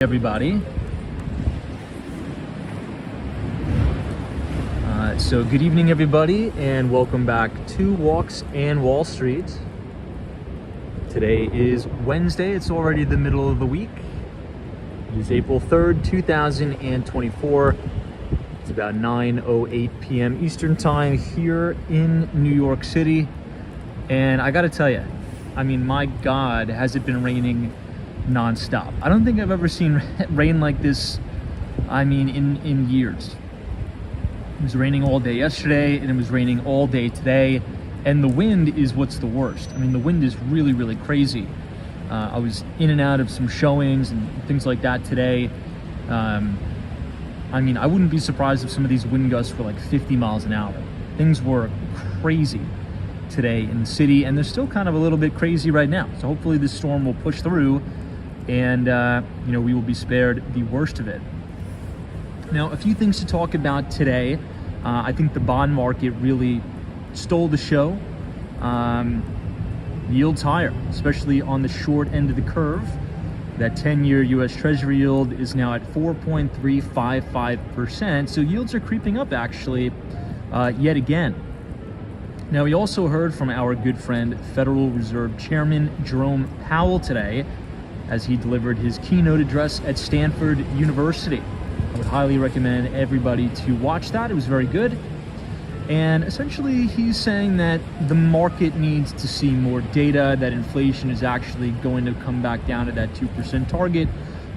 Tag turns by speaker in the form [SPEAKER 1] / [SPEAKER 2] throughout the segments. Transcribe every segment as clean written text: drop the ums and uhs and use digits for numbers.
[SPEAKER 1] Everybody. So good evening, everybody, and welcome back to Walks and Wall Street. Today is Wednesday. It's already the middle of the week. It is April 3rd, 2024. It's about 9:08 p.m. Eastern Time here in New York City. And I got to tell you, I mean, my God, has it been raining non-stop. I don't think I've ever seen rain like this, I mean, in years. It was raining all day yesterday, and it was raining all day today, and the wind is what's the worst. I mean, the wind is really, really crazy. I was in and out of some showings and things like that today. I mean, I wouldn't be surprised if some of these wind gusts were like 50 miles an hour. Things were crazy today in the city, and they're still kind of a little bit crazy right now. So hopefully this storm will push through, and you know, we will be spared the worst of it. Now, a few things to talk about today. I think the bond market really stole the show. Yields higher, especially on the short end of the curve. That 10-year U.S. Treasury yield is now at 4.355%. So yields are creeping up, actually, yet again. Now, we also heard from our good friend, Federal Reserve Chairman Jerome Powell today, as he delivered his keynote address at Stanford University. I would highly recommend everybody to watch that. It was very good. And essentially, he's saying that the market needs to see more data, that inflation is actually going to come back down to that 2% target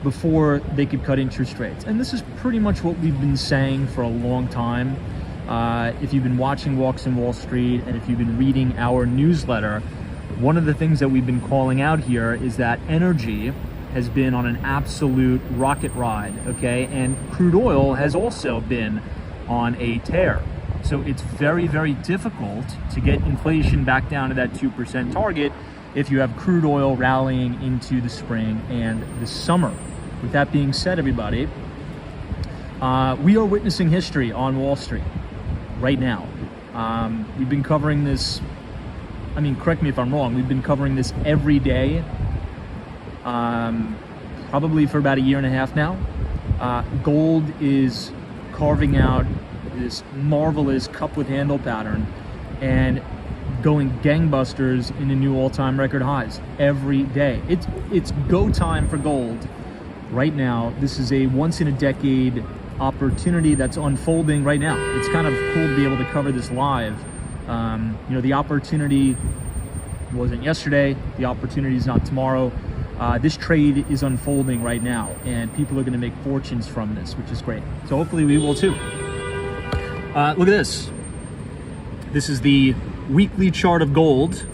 [SPEAKER 1] before they could cut interest rates. And this is pretty much what we've been saying for a long time. If you've been watching Walks in Wall Street, and if you've been reading our newsletter, one of the things that we've been calling out here is that energy has been on an absolute rocket ride, okay? And crude oil has also been on a tear. So it's very, very difficult to get inflation back down to that 2% target if you have crude oil rallying into the spring and the summer. With that being said, everybody, we are witnessing history on Wall Street right now. We've been covering this, I mean, correct me if I'm wrong, we've been covering this every day, probably for about a year and a half now. Gold is carving out this marvelous cup with handle pattern and going gangbusters into new all-time record highs every day. It's go time for gold right now. This is a once-in-a-decade opportunity that's unfolding right now. It's kind of cool to be able to cover this live. You know, the opportunity wasn't yesterday. The opportunity is not tomorrow. This trade is unfolding right now, and people are going to make fortunes from this, which is great. So hopefully we will too. Look at this. This is the weekly chart of gold.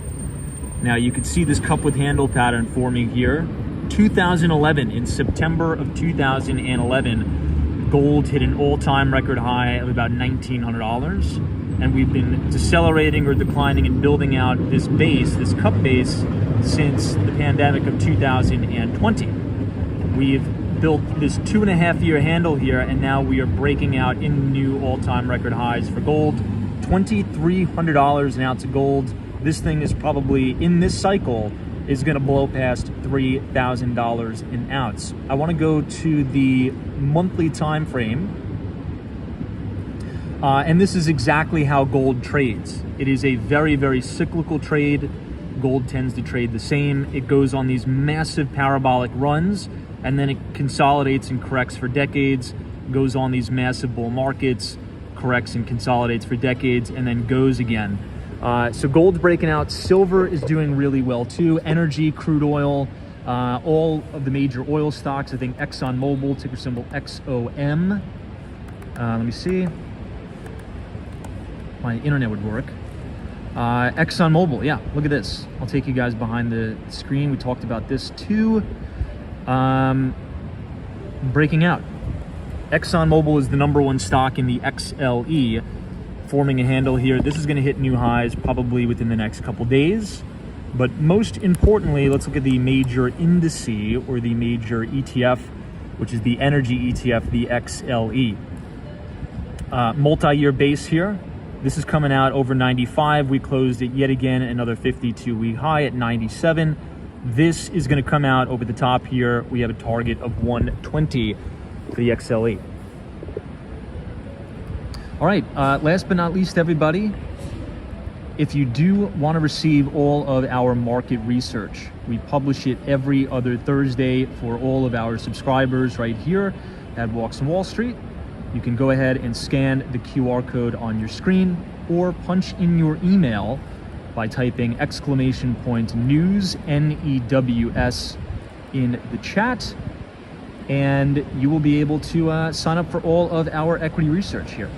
[SPEAKER 1] Now you can see this cup with handle pattern forming here. 2011, in September of 2011, gold hit an all-time record high of about $1,900. And we've been decelerating or declining and building out this base, this cup base, since the pandemic of 2020. We've built this 2.5-year handle here, and now we are breaking out in new all-time record highs for gold. $2,300 an ounce of gold. This thing is probably, in this cycle, is going to blow past $3,000 an ounce. I want to go to the monthly time frame. And this is exactly how gold trades. It is a very, very cyclical trade. Gold tends to trade the same. It goes on these massive parabolic runs, and then it consolidates and corrects for decades, goes on these massive bull markets, corrects and consolidates for decades, and then goes again. So gold's breaking out. Silver is doing really well too. Energy, crude oil, all of the major oil stocks. I think ExxonMobil, ticker symbol XOM. Let me see. My internet would work. ExxonMobil, yeah, look at this. I'll take you guys behind the screen. We talked about this too. Breaking out. ExxonMobil is the #1 stock in the XLE, forming a handle here. This is going to hit new highs probably within the next couple days. But most importantly, let's look at the major indice, or the major ETF, which is the energy ETF, the XLE. Multi-year base here. This is coming out over 95. We closed it yet again, another 52-week high at 97. This is going to come out over the top here. We have a target of 120 for the XLE. All right, last but not least, everybody, if you do want to receive all of our market research, we publish it every other Thursday for all of our subscribers right here at Walks on Wall Street. You can go ahead and scan the QR code on your screen or punch in your email by typing !news, N-E-W-S, in the chat, and you will be able to sign up for all of our equity research here.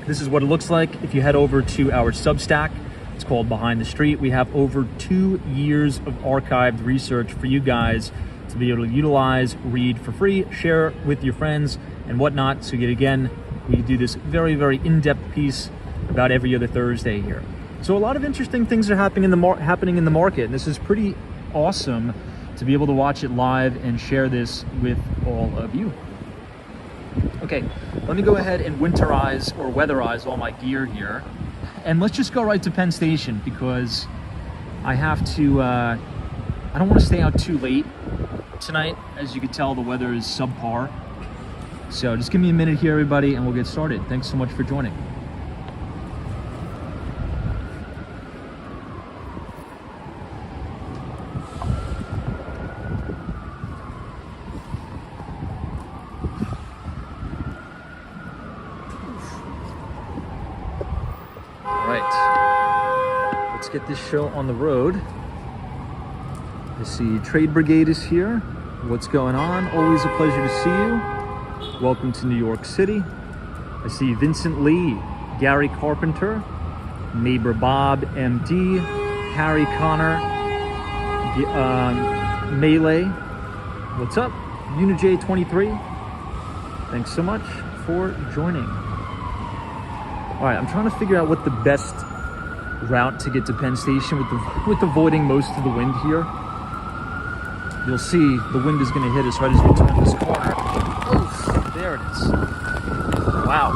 [SPEAKER 1] This is what it looks like if you head over to our Substack. It's called Behind the Street. We have over 2 years of archived research for you guys to be able to utilize, read for free, share with your friends and whatnot. So yet again, we do this very, very in-depth piece about every other Thursday here. So a lot of interesting things are happening in the market, and this is pretty awesome to be able to watch it live and share this with all of you. Okay, let me go ahead and winterize or weatherize all my gear here. And let's just go right to Penn Station because I have to, I don't want to stay out too late tonight. As you can tell, the weather is subpar. So just give me a minute here, everybody, and we'll get started. Thanks so much for joining. Let's get this show on the road. I see Trade Brigade is here. What's going on? Always a pleasure to see you. Welcome to New York City. I see Vincent Lee, Gary Carpenter, Neighbor Bob MD, Harry Connor, Melee. What's up? UniJ23. Thanks so much for joining. All right, I'm trying to figure out what the best route to get to Penn Station with avoiding most of the wind here. You'll see the wind is going to hit us right as we turn this corner. Oof, there it is. Wow.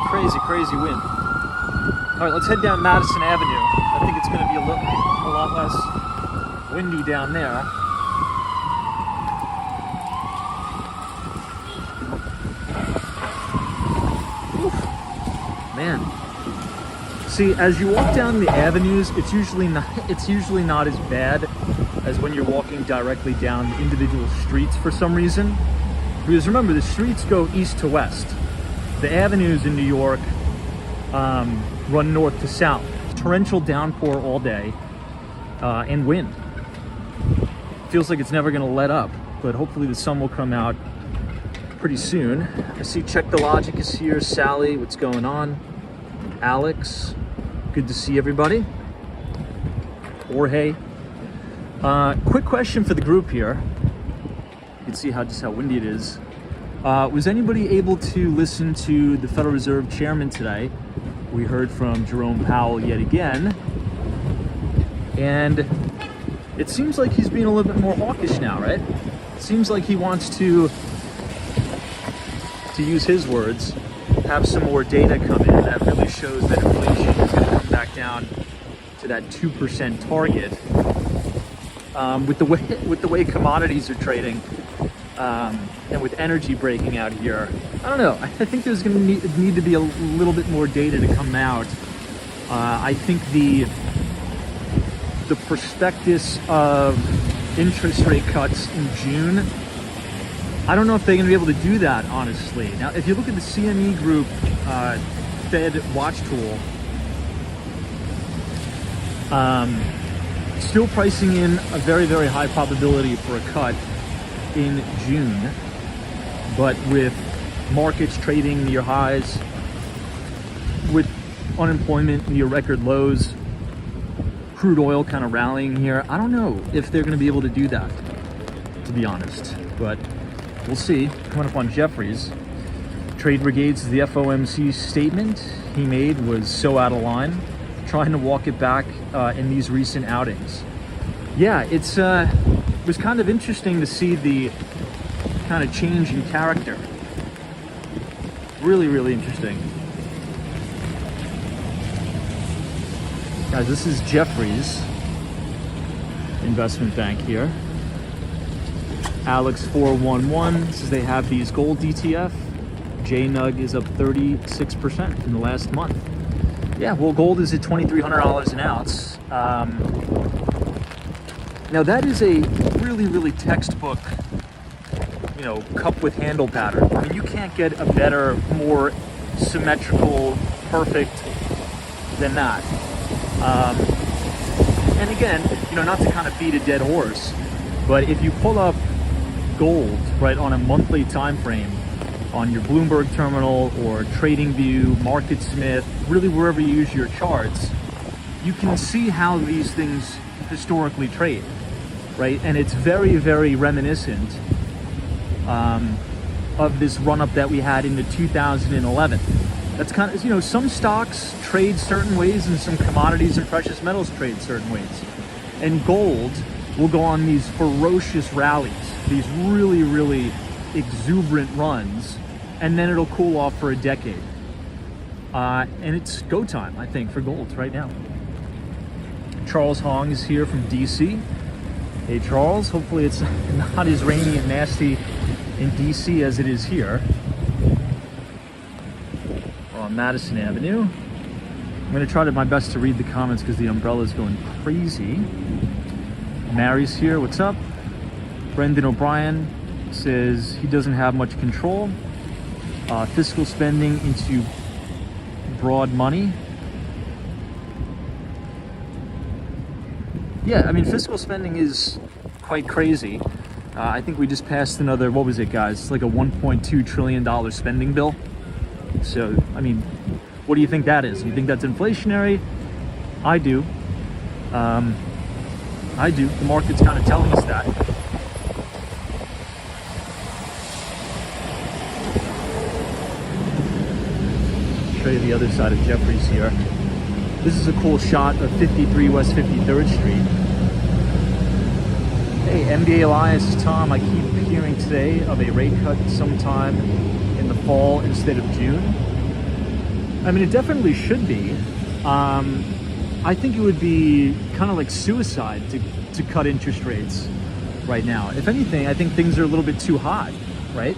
[SPEAKER 1] Crazy, crazy wind. All right, let's head down Madison Avenue. I think it's going to be a lot less windy down there. Oof. Man. See, as you walk down the avenues, it's usually not as bad as when you're walking directly down the individual streets for some reason. Because remember, the streets go east to west. The avenues in New York run north to south. Torrential downpour all day and wind. Feels like it's never going to let up, but hopefully the sun will come out pretty soon. I see Check the Logic is here. Sally, what's going on? Alex. Good to see everybody. Jorge. Quick question for the group here. You can see just how windy it is. Was anybody able to listen to the Federal Reserve Chairman today? We heard from Jerome Powell yet again. And it seems like he's being a little bit more hawkish now, right? It seems like he wants to use his words, have some more data come in that really shows that inflation is going to come back down to that 2% target. With the way commodities are trading, and with energy breaking out here, I don't know. I think there's going to need to be a little bit more data to come out. I think the prospectus of interest rate cuts in June, I don't know if they're going to be able to do that, honestly. Now, if you look at the CME Group Fed Watch Tool, still pricing in a very, very high probability for a cut in June, but with markets trading near highs, with unemployment near record lows, crude oil kind of rallying here, I don't know if they're going to be able to do that, to be honest, but we'll see. Coming up on Jeffries, Trade Brigade's the FOMC statement he made was so out of line, trying to walk it back in these recent outings. Yeah, it was kind of interesting to see the kind of change in character. Really, really interesting. Guys, this is Jeffries. investment bank here. Alex 411 says they have these gold ETF. JNUG is up 36% in the last month. Yeah, well, gold is at $2,300 an ounce. Now that is a really textbook, you know, cup with handle pattern. I mean, you can't get a better, more symmetrical, perfect than that. And again, you know, not to kind of beat a dead horse, but if you pull up gold, right, on a monthly time frame on your Bloomberg terminal or TradingView, MarketSmith, really wherever you use your charts, you can see how these things historically trade, right? And it's very reminiscent of this run-up that we had into 2011. That's kind of, you know, some stocks trade certain ways and some commodities and precious metals trade certain ways. And gold will go on these ferocious rallies, these really exuberant runs, and then it'll cool off for a decade. And it's go time, I think, for gold right now. Charles Hong is here from DC. Hey Charles, hopefully it's not as rainy and nasty in DC as it is here. We're on Madison Avenue. I'm gonna try my best to read the comments because the umbrella's going crazy. Mary's here, what's up? Brendan O'Brien says he doesn't have much control. Fiscal spending into broad money. Yeah, I mean, fiscal spending is quite crazy. I think we just passed another, what was it, guys? It's like a $1.2 trillion spending bill. So, I mean, what do you think that is? You think that's inflationary? I do. I do. The market's kind of telling us that. Show you the other side of Jeffries here. This is a cool shot of 53 West 53rd Street. Hey, MBA Alliance, Tom, I keep hearing today of a rate cut sometime in the fall instead of June. I mean, it definitely should be. I think it would be kind of like suicide to cut interest rates right now. If anything, I think things are a little bit too high, right?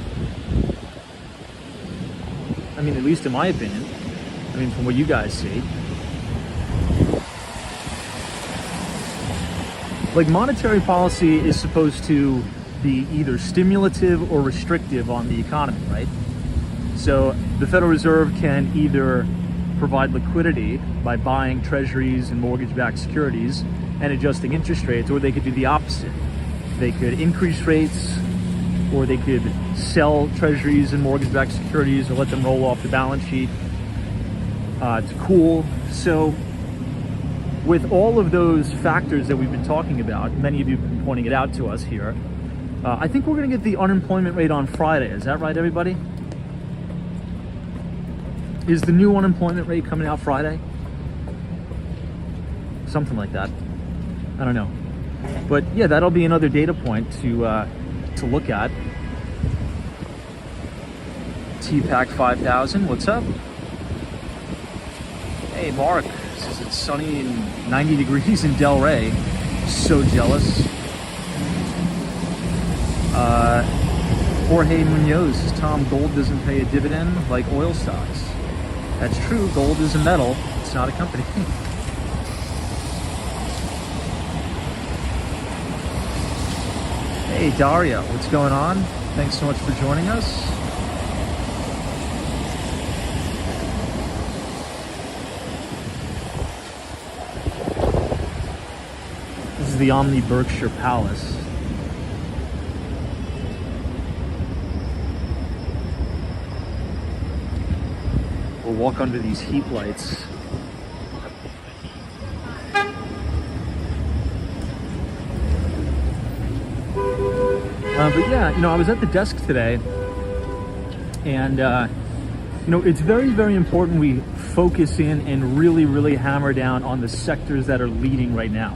[SPEAKER 1] I mean, at least in my opinion. I mean, from what you guys see. Like, monetary policy is supposed to be either stimulative or restrictive on the economy, right? So the Federal Reserve can either provide liquidity by buying treasuries and mortgage-backed securities and adjusting interest rates, or they could do the opposite. They could increase rates, or they could sell treasuries and mortgage-backed securities or let them roll off the balance sheet to cool. So with all of those factors that we've been talking about, many of you have been pointing it out to us here, I think we're going to get the unemployment rate on Friday. Is that right, everybody? Is the new unemployment rate coming out Friday? Something like that. I don't know. But yeah, that'll be another data point to look at. TPAC 5000, what's up? Hey, Mark. Says it's sunny and 90 degrees in Delray. So jealous. Jorge Munoz says, Tom, gold doesn't pay a dividend like oil stocks. That's true. Gold is a metal. It's not a company. Hey, Daria, what's going on? Thanks so much for joining us. This is the Omni Berkshire Palace. We'll walk under these heat lights. But yeah, you know, I was at the desk today, and you know, it's very, very important we focus in and really hammer down on the sectors that are leading right now.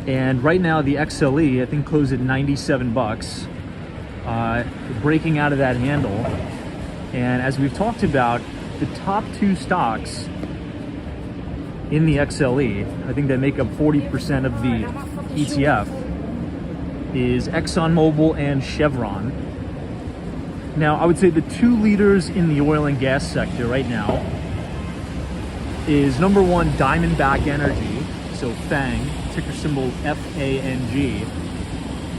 [SPEAKER 1] And right now, the XLE, I think, closed at 97 bucks, breaking out of that handle. And as we've talked about, the top two stocks in the XLE, I think they make up 40% of the ETF, is ExxonMobil and Chevron. Now, I would say the two leaders in the oil and gas sector right now is number one, Diamondback Energy, so FANG, ticker symbol FANG.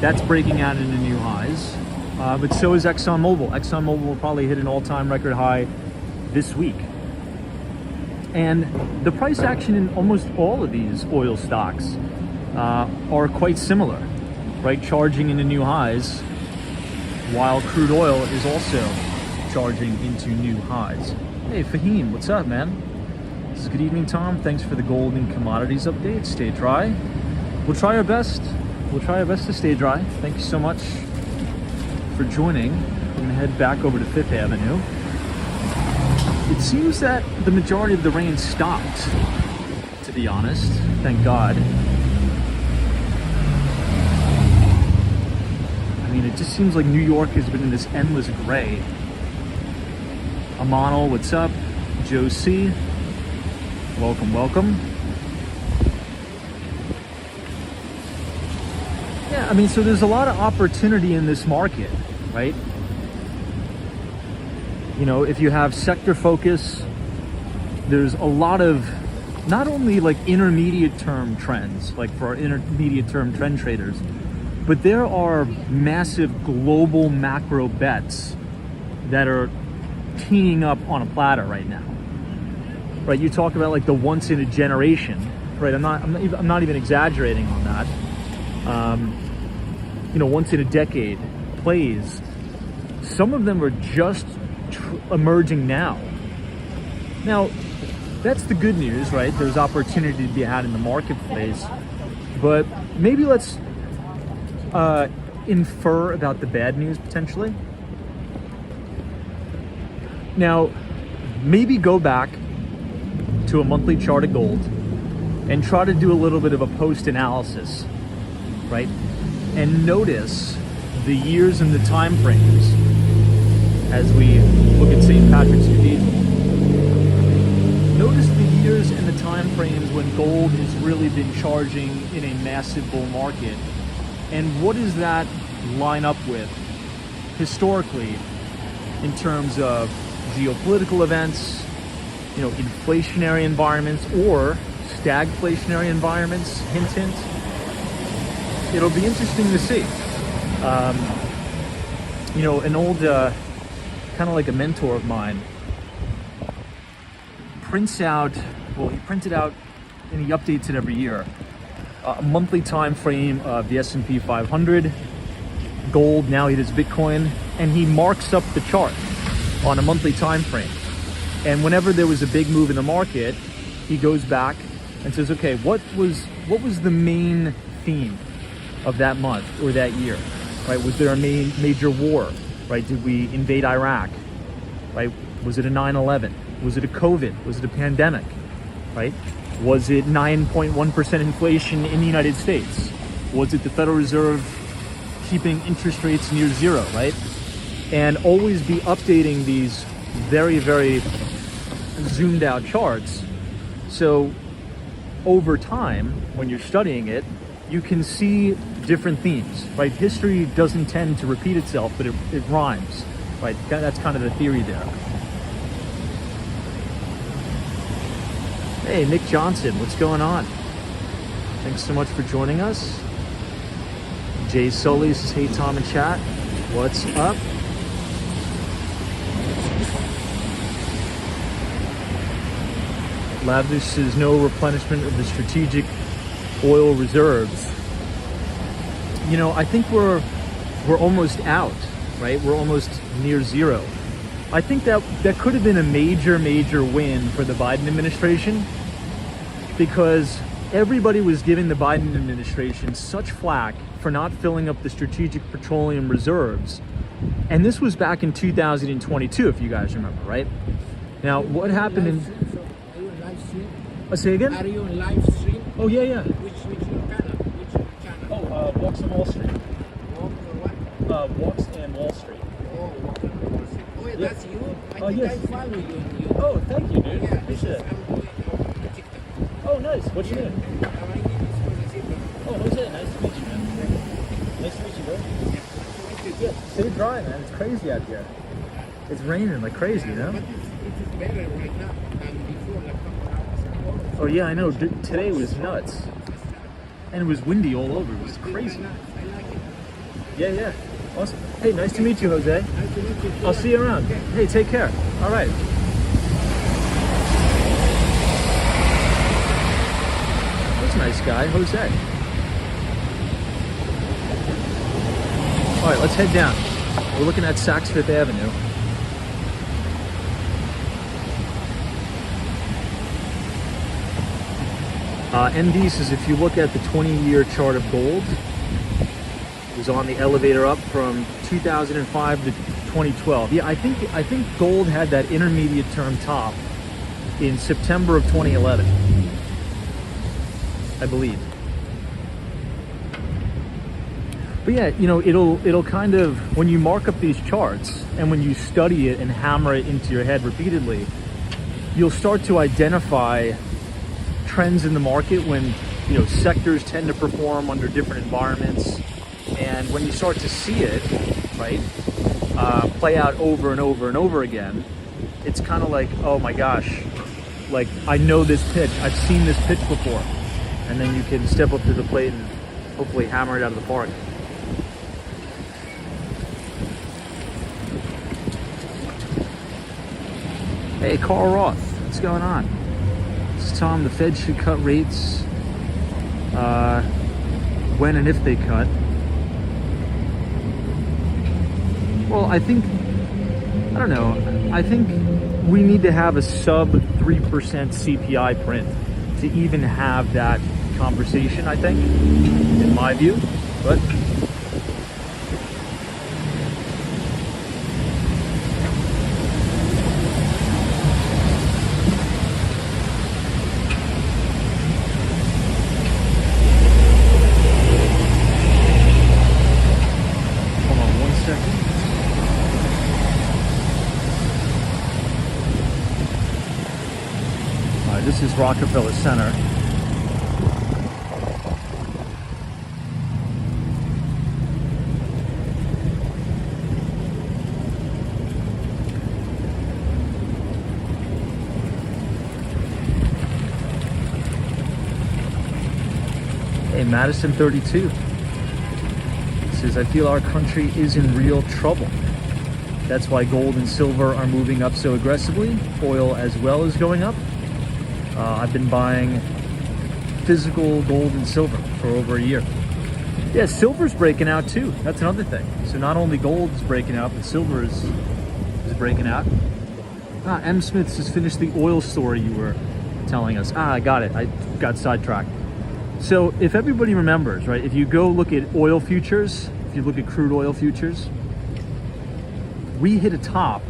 [SPEAKER 1] That's breaking out into new highs, but so is ExxonMobil. ExxonMobil will probably hit an all-time record high this week. And the price action in almost all of these oil stocks are quite similar, right? Charging into new highs, while crude oil is also charging into new highs. Hey, Fahim, what's up, man? This is Good Evening Tom. Thanks for the gold and commodities update. Stay dry. We'll try our best. We'll try our best to stay dry. Thank you so much for joining. We're gonna head back over to Fifth Avenue. It seems that the majority of the rain stopped, to be honest. Thank God. I mean, it just seems like New York has been in this endless gray. Amanal, what's up? Joe C. Welcome, welcome. Yeah, I mean, so there's a lot of opportunity in this market, right? You know, if you have sector focus, there's a lot of not only like intermediate term trends, like for our intermediate term trend traders, but there are massive global macro bets that are teeing up on a platter right now. Right, you talk about like the once in a generation, right? I'm not even exaggerating on that. You know, once in a decade plays. Some of them are just emerging now. Now, that's the good news, right? There's opportunity to be had in the marketplace, but maybe let's infer about the bad news potentially. Now, maybe go back to a monthly chart of gold and try to do a little bit of a post analysis, right? And notice the years and the time frames as we look at St. Patrick's Cathedral. Notice the years and the time frames when gold has really been charging in a massive bull market. And what does that line up with historically in terms of geopolitical events, you know, inflationary environments or stagflationary environments, hint, hint. It'll be interesting to see. You know, an old, kind of like a mentor of mine, prints out, well, he printed out and he updates it every year, a monthly time frame of the S&P 500, gold, now he does Bitcoin, and he marks up the chart on a monthly time frame. And whenever there was a big move in the market, he goes back and says, okay, what was the main theme of that month or that year, right? Was there a major war, right? Did we invade Iraq, right? Was it a 9/11? Was it a COVID? Was it a pandemic, right? Was it 9.1% inflation in the United States? Was it the Federal Reserve keeping interest rates near zero, right? And always be updating these very, very zoomed out charts. So over time, when you're studying it, you can see different themes, right? History doesn't tend to repeat itself, but it rhymes, right? That's kind of the theory there. Hey, Nick Johnson, what's going on? Thanks so much for joining us. Jay Sully says, hey, Tom and chat, what's up? Lavish says no replenishment of the strategic oil reserves. You know, I think we're almost out, right? We're almost near zero. I think that could have been a major win for the Biden administration, because everybody was giving the Biden administration such flack for not filling up the strategic petroleum reserves. And this was back in 2022, if you guys remember, right? Now, what happened in... Say again?
[SPEAKER 2] Are you on live stream?
[SPEAKER 1] Oh, yeah.
[SPEAKER 2] Which channel?
[SPEAKER 1] Oh, Walks on Wall Street.
[SPEAKER 2] Walk or what?
[SPEAKER 1] Walks and Wall Street.
[SPEAKER 2] Oh, Walk on Wall Street. Oh, yeah, that's you? I think
[SPEAKER 1] yes.
[SPEAKER 2] I follow you on YouTube.
[SPEAKER 1] Oh, thank you, dude.
[SPEAKER 2] Yeah,
[SPEAKER 1] Appreciate it.
[SPEAKER 2] I'm doing TikTok.
[SPEAKER 1] nice. What's your name?
[SPEAKER 2] My name is Jose.
[SPEAKER 1] Oh, Jose. Nice to meet you, man. Nice to meet you, bro. Yeah, stay dry, man. It's crazy out here. It's raining like crazy, you know?
[SPEAKER 2] But it's better right now than before, like a couple hours ago.
[SPEAKER 1] Oh yeah, I know. Today was nuts. And it was windy all over. It was crazy.
[SPEAKER 2] I like it.
[SPEAKER 1] Yeah, yeah. Awesome. Hey, nice to meet you, Jose.
[SPEAKER 2] Nice to meet you.
[SPEAKER 1] I'll see you around. Hey, take care. All right. That's a nice guy, Jose. All right, let's head down. We're looking at Saks Fifth Avenue. MD says if you look at the 20-year chart of gold, it was on the elevator up from 2005 to 2012. Yeah, I think gold had that intermediate term top in September of 2011, I believe. But yeah, you know, it'll kind of, when you mark up these charts and when you study it and hammer it into your head repeatedly, you'll start to identify trends in the market when, you know, sectors tend to perform under different environments. And when you start to see it, right, play out over and over and over again, it's kind of like, oh my gosh, like I know this pitch, I've seen this pitch before. And then you can step up to the plate and hopefully hammer it out of the park. Hey, Carl Roth, what's going on? This is Tom. The Fed should cut rates when and if they cut. Well, I don't know. I think we need to have a sub 3% CPI print to even have that conversation, I think, in my view. But this is Rockefeller Center. Hey, Madison 32 says, I feel our country is in real trouble. That's why gold and silver are moving up so aggressively. Oil as well is going up. I've been buying physical gold and silver for over a year. Yeah, silver's breaking out too. That's another thing. So not only gold is breaking out, but silver is breaking out. M. Smith has finished the oil story you were telling us. I got it. I got sidetracked. So if everybody remembers, right, if you go look at oil futures, if you look at crude oil futures, we hit a top.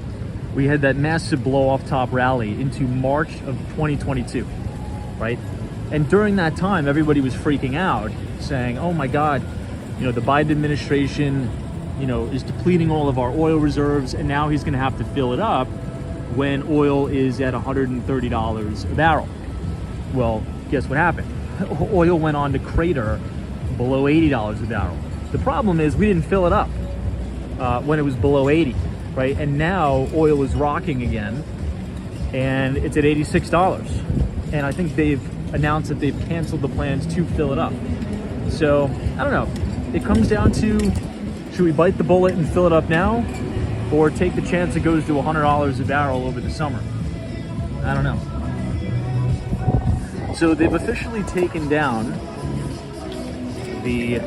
[SPEAKER 1] We had that massive blow-off top rally into March of 2022, right? And during that time, everybody was freaking out, saying, oh my God, you know, the Biden administration, you know, is depleting all of our oil reserves, and now he's gonna have to fill it up when oil is at $130 a barrel. Well, guess what happened? Oil went on to crater below $80 a barrel. The problem is we didn't fill it up when it was below 80. Right, and now oil is rocking again, and it's at $86. And I think they've announced that they've canceled the plans to fill it up. So I don't know. It comes down to, should we bite the bullet and fill it up now, or take the chance it goes to $100 a barrel over the summer? I don't know. So they've officially taken down the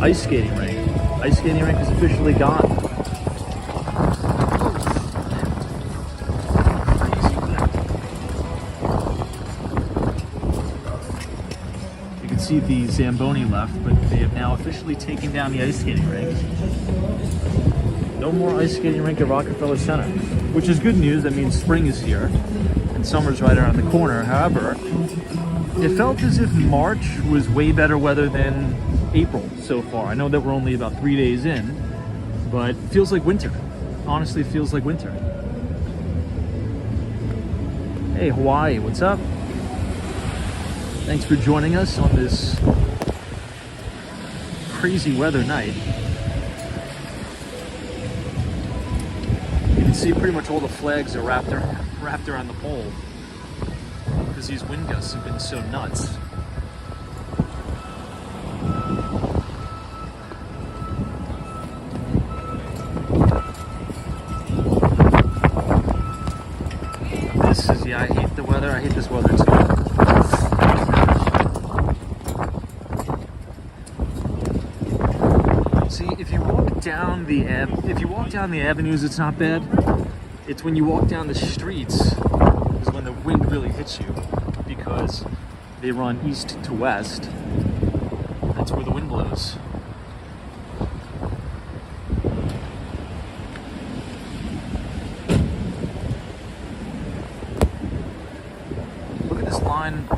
[SPEAKER 1] ice skating rink. Ice skating rink is officially gone. See the Zamboni left, but they have now officially taken down the ice skating rink. No more ice skating rink at Rockefeller Center, which is good news. That means spring is here and summer's right around the corner. However, it felt as if March was way better weather than April so far. I know that we're only about 3 days in, but it feels like winter. Honestly, it feels like winter. Hey, Hawaii, what's up? Thanks for joining us on this crazy weather night. You can see pretty much all the flags are wrapped around the pole because these wind gusts have been so nuts. Yeah, I hate the weather. I hate this weather too. See, if you walk down the avenues, it's not bad. It's when you walk down the streets is when the wind really hits you, because they run east to west. That's where the wind blows.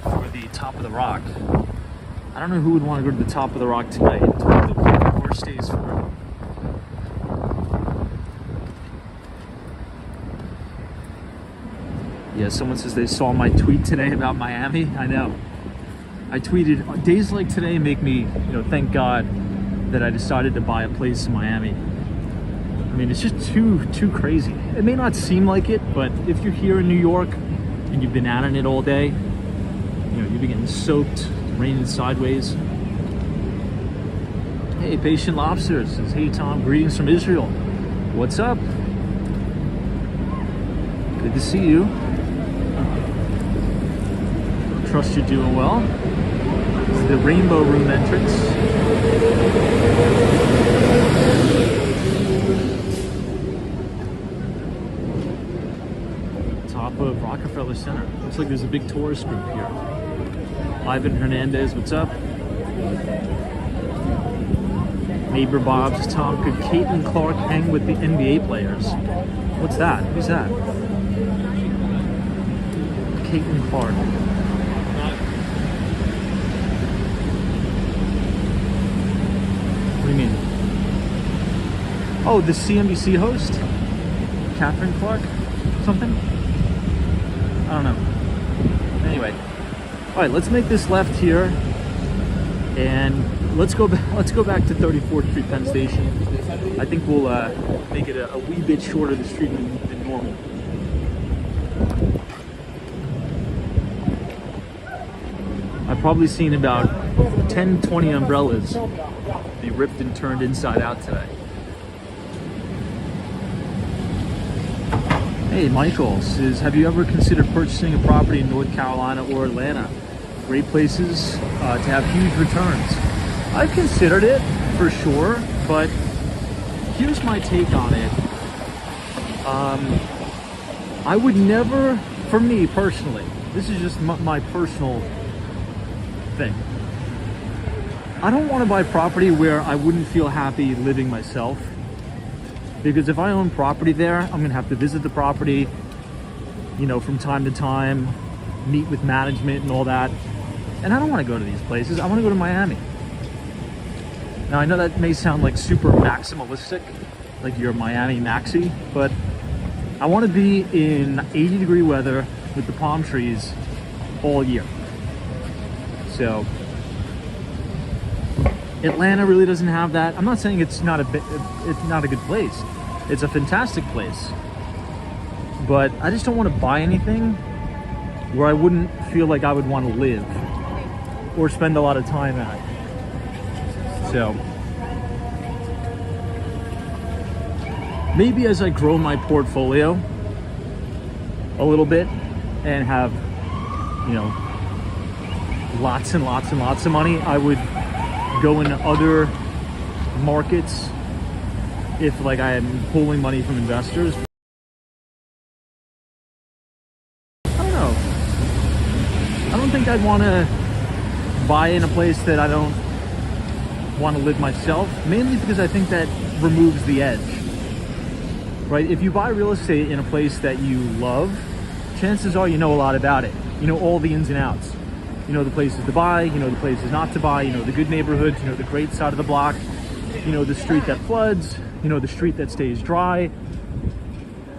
[SPEAKER 1] For the top of the rock. I don't know who would want to go to the top of the rock tonight. The worst days for it. Yeah, someone says they saw my tweet today about Miami. I know. I tweeted, days like today make me, thank God that I decided to buy a place in Miami. I mean, it's just too crazy. It may not seem like it, but if you're here in New York and you've been out in it all day, you'll be getting soaked, raining sideways. Hey, Patient Lobster says, hey Tom, greetings from Israel. What's up? Good to see you. Trust you're doing well. This is the Rainbow Room entrance. Top of Rockefeller Center. Looks like there's a big tourist group here. Ivan Hernandez, what's up? Neighbor Bob's, Tom, could Caitlin Clark hang with the NBA players? What's that? Who's that? Caitlin Clark. What do you mean? Oh, the CNBC host? Catherine Clark? Something? I don't know. Anyway. All right, let's make this left here, and let's go back to 34th Street, Penn Station. I think we'll make it a wee bit shorter the street than normal. I've probably seen about 10-20 umbrellas be ripped and turned inside out today. Hey, Michael says, have you ever considered purchasing a property in North Carolina or Atlanta? Great places to have huge returns. I've considered it for sure, but here's my take on it. I would never, for me personally, this is just my personal thing. I don't want to buy property where I wouldn't feel happy living myself. Because if I own property there, I'm going to have to visit the property, from time to time, meet with management and all that. And I don't want to go to these places. I want to go to Miami. Now, I know that may sound like super maximalistic, like you're Miami Maxi, but I want to be in 80-degree weather with the palm trees all year. So Atlanta really doesn't have that. I'm not saying it's not a good place. It's a fantastic place. But I just don't want to buy anything where I wouldn't feel like I would want to live or spend a lot of time at. So maybe as I grow my portfolio a little bit and have, lots and lots and lots of money, I would go into other markets if I am pulling money from investors. I don't know. I don't think I'd want to buy in a place that I don't want to live myself, mainly because I think that removes the edge. Right? If you buy real estate in a place that you love, chances are you know a lot about it. You know all the ins and outs. You know the places to buy, you know the places not to buy, you know the good neighborhoods, you know the great side of the block, you know the street that floods, you know the street that stays dry.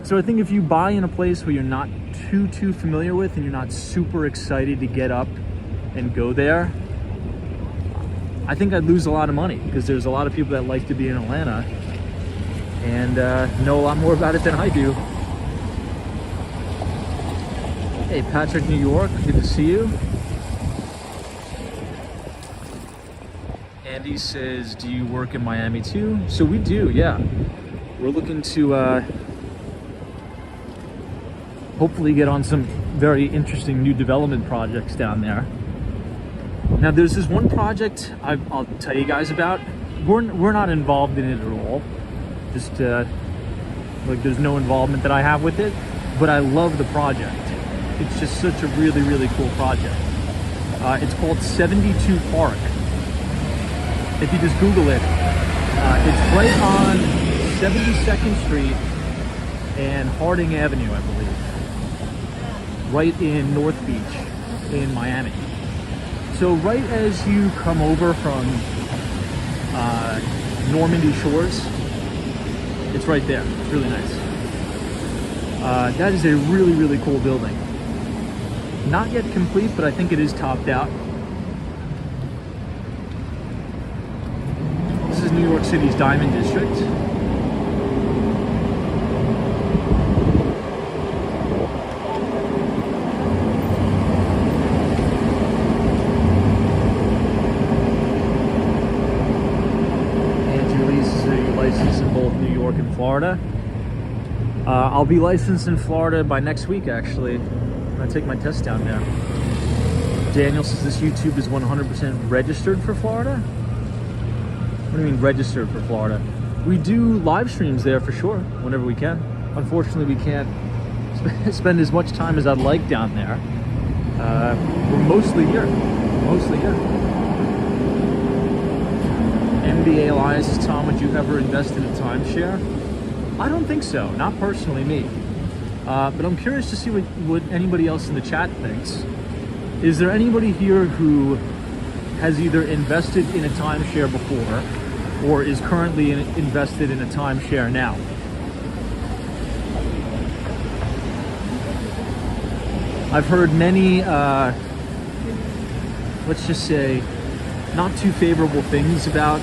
[SPEAKER 1] So I think if you buy in a place where you're not too familiar with and you're not super excited to get up and go there, I think I'd lose a lot of money because there's a lot of people that like to be in Atlanta and know a lot more about it than I do. Hey, Patrick, New York, good to see you. Andy says, do you work in Miami too? So we do, yeah. We're looking to hopefully get on some very interesting new development projects down there. Now there's this one project I'll tell you guys about. We're not involved in it at all. Just like there's no involvement that I have with it, but I love the project. It's just such a really, really cool project. It's called 72 Park. If you just Google it, it's right on 72nd Street and Harding Avenue, I believe. Right in North Beach in Miami. So right as you come over from Normandy Shores, it's right there. It's really nice. That is a really, really cool building. Not yet complete, but I think it is topped out. This is New York City's Diamond District. Licensed in both New York and Florida. I'll be licensed in Florida by next week, actually. I'm gonna take my test down there. Daniel says this YouTube is 100% registered for Florida. What do you mean registered for Florida? We do live streams there for sure, whenever we can. Unfortunately, we can't spend as much time as I'd like down there. We're mostly here. MBA Elias says, Tom, would you ever invest in a timeshare? I don't think so, not personally me. But I'm curious to see what anybody else in the chat thinks. Is there anybody here who has either invested in a timeshare before or is currently invested in a timeshare now? I've heard many, let's just say, not too favorable things about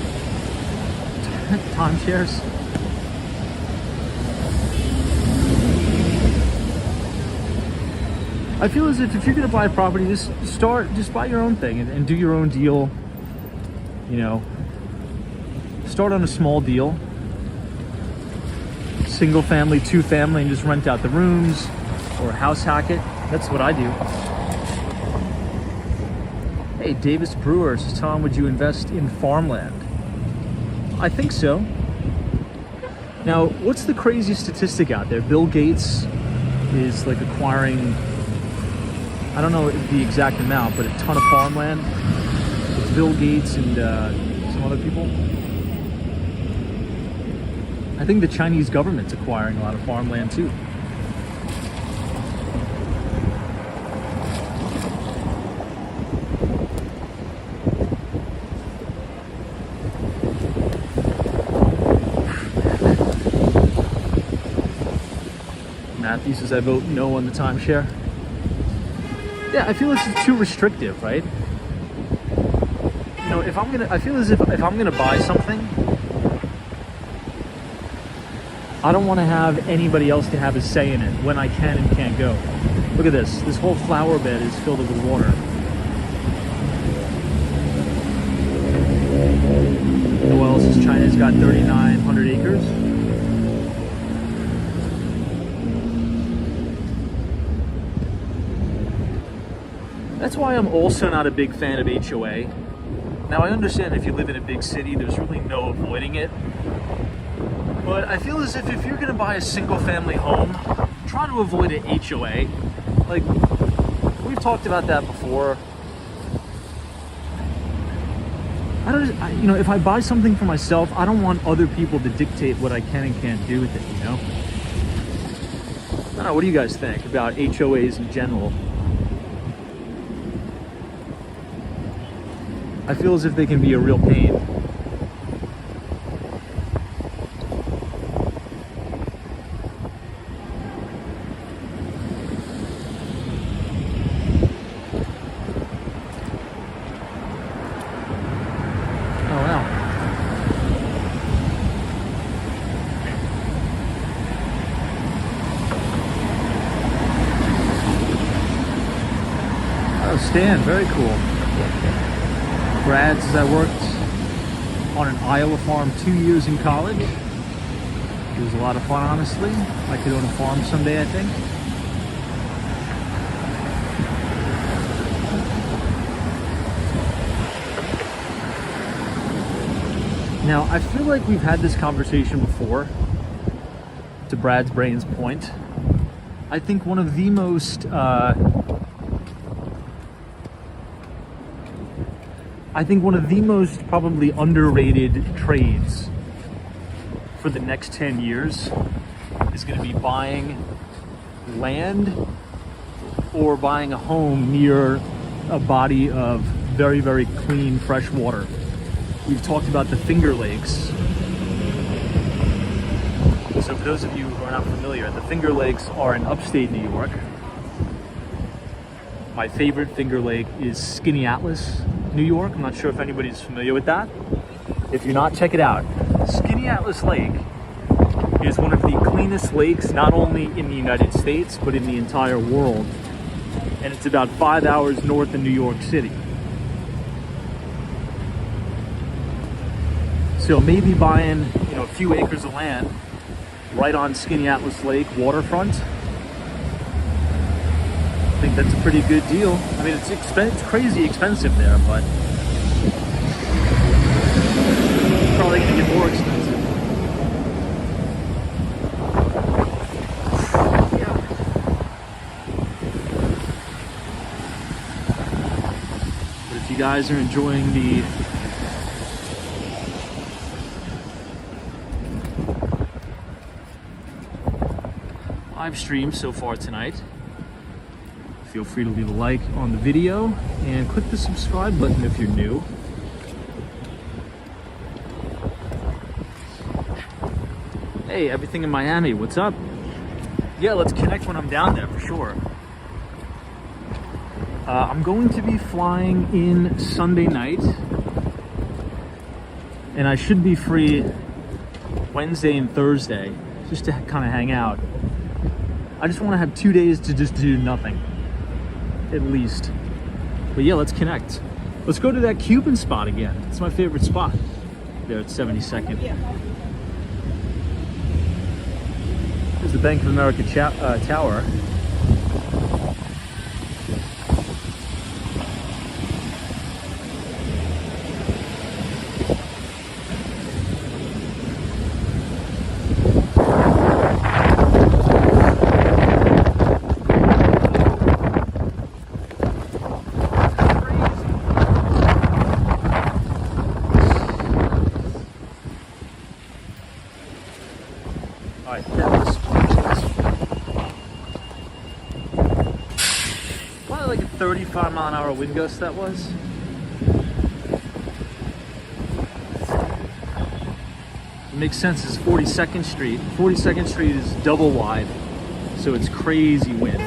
[SPEAKER 1] timeshares. I feel as if you're going to buy a property, just buy your own thing and do your own deal. You know, start on a small deal, single family, two family, and just rent out the rooms or house hack it. That's what I do. Hey, Davis Brewer says, Tom, would you invest in farmland? I think so. Now, what's the craziest statistic out there? Bill Gates is like acquiring, I don't know the exact amount, but a ton of farmland. It's Bill Gates and some other people. I think the Chinese government's acquiring a lot of farmland too. Matthew says, I vote no on the timeshare. Yeah, I feel this is too restrictive, right? You know, I feel as if I'm gonna buy something, I don't want to have anybody else to have a say in it when I can and can't go. Look at this. This whole flower bed is filled with water. Noel says China's got 3,900 acres. That's why I'm also not a big fan of HOA. Now, I understand if you live in a big city, there's really no avoiding it. But I feel as if you're going to buy a single-family home, try to avoid an HOA. Like, we've talked about that before. You know, if I buy something for myself, I don't want other people to dictate what I can and can't do with it, you know? I don't know, what do you guys think about HOAs in general? I feel as if they can be a real pain. stand, very cool. Brad says I worked on an Iowa farm 2 years in college. It was a lot of fun, honestly. I could own a farm someday, I think. Now, I feel like we've had this conversation before, to Brad's brain's point. I think one of the most probably underrated trades for the next 10 years is going to be buying land or buying a home near a body of very, very clean fresh water. We've talked about the Finger Lakes. So for those of you who are not familiar, the Finger Lakes are in upstate New York. My favorite Finger Lake is Skinny Atlas, New York. I'm not sure if anybody's familiar with that. If you're not, check it out. Skinny Atlas Lake is one of the cleanest lakes, not only in the United States, but in the entire world. And it's about 5 hours north of New York City. So maybe buying, a few acres of land right on Skinny Atlas Lake waterfront. I think that's a pretty good deal. I mean, it's crazy expensive there, but it's probably gonna get more expensive. Yeah. But if you guys are enjoying the live stream so far tonight, feel free to leave a like on the video and click the subscribe button if you're new. Hey, everything in Miami, what's up? Yeah, let's connect when I'm down there for sure. I'm going to be flying in Sunday night, and I should be free Wednesday and Thursday just to kind of hang out. I just want to have 2 days to just do nothing, at least. But yeah, let's connect. Let's go to that Cuban spot again. It's my favorite spot there at 72nd. There's the Bank of America tower. Probably like a 35-mile-an-hour wind gust that was. It makes sense. It's 42nd Street. 42nd Street is double wide, so it's crazy wind.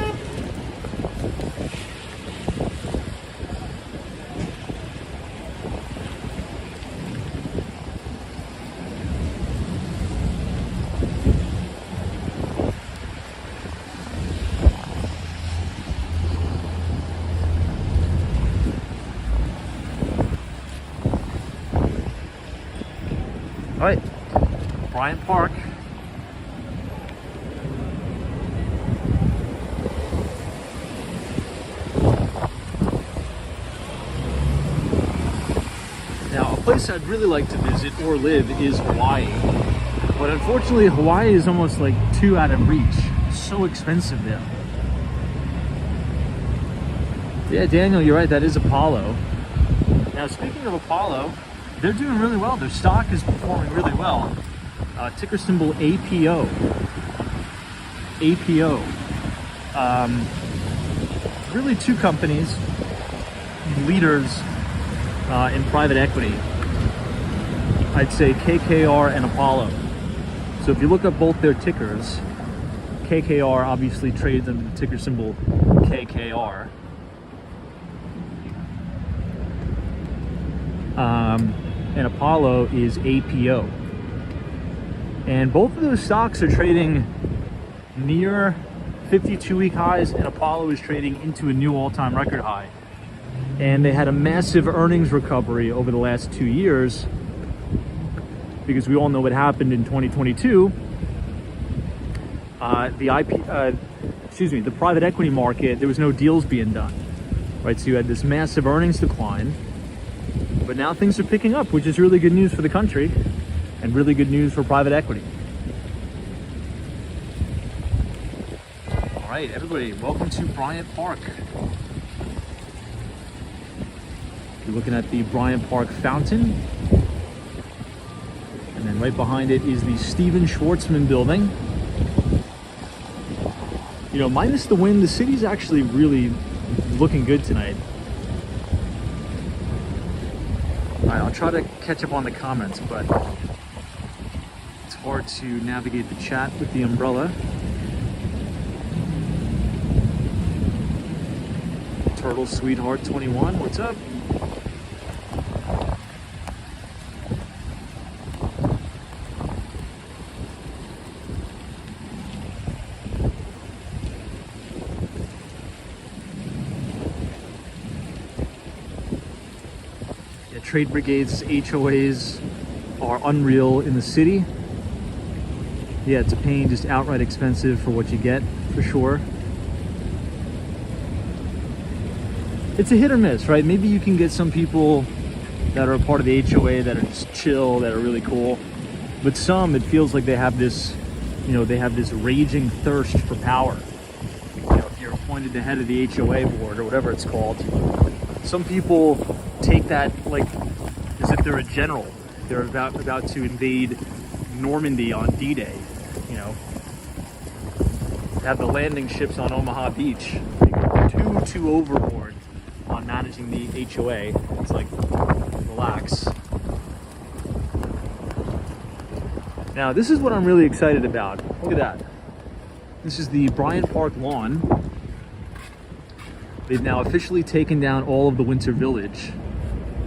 [SPEAKER 1] All right, Bryant Park. Now, a place I'd really like to visit or live is Hawaii. But unfortunately, Hawaii is almost like too out of reach. It's so expensive there. Yeah, Daniel, you're right, that is Apollo. Now, speaking of Apollo, they're doing really well. Their stock is performing really well. Ticker symbol APO. APO. Really two companies, leaders in private equity. I'd say KKR and Apollo. So if you look up both their tickers, KKR obviously trades under the ticker symbol KKR. And Apollo is APO. And both of those stocks are trading near 52-week highs, and Apollo is trading into a new all-time record high. And they had a massive earnings recovery over the last 2 years, because we all know what happened in 2022. The private equity market, there was no deals being done, right? So you had this massive earnings decline, but now things are picking up, which is really good news for the country and really good news for private equity. All right, everybody, welcome to Bryant Park. You're looking at the Bryant Park fountain. And then right behind it is the Stephen Schwarzman building. You know, minus the wind, the city's actually really looking good tonight. All right, I'll try to catch up on the comments, but it's hard to navigate the chat with the umbrella. Turtle Sweetheart 21, what's up? Trade brigades, HOAs are unreal in the city. Yeah, it's a pain, just outright expensive for what you get, for sure. It's a hit or miss, right? Maybe you can get some people that are a part of the HOA that are just chill, that are really cool. But some, it feels like they have this, you know, they have this raging thirst for power. You know, if you're appointed the head of the HOA board or whatever it's called, some people take that like as if they're a general. They're about to invade Normandy on D-Day, you know. Have the landing ships on Omaha Beach. They go too overboard on managing the HOA. It's like, relax. Now, this is what I'm really excited about. Look at that. This is the Bryant Park lawn. They've now officially taken down all of the Winter Village.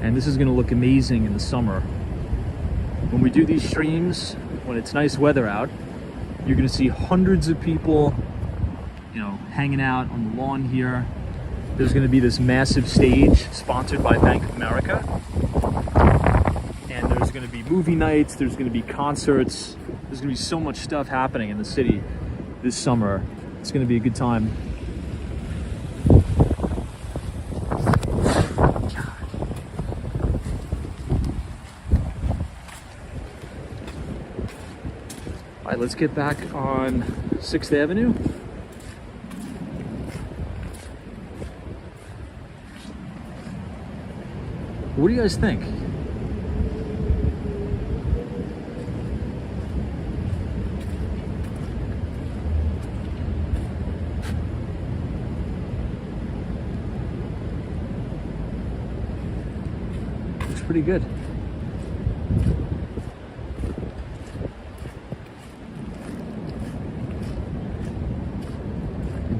[SPEAKER 1] And this is going to look amazing in the summer. When we do these streams, when it's nice weather out, you're going to see hundreds of people, you know, hanging out on the lawn here. There's going to be this massive stage sponsored by Bank of America. And there's going to be movie nights, there's going to be concerts. There's going to be so much stuff happening in the city this summer. It's going to be a good time. All right, let's get back on 6th Avenue. What do you guys think? Looks pretty good.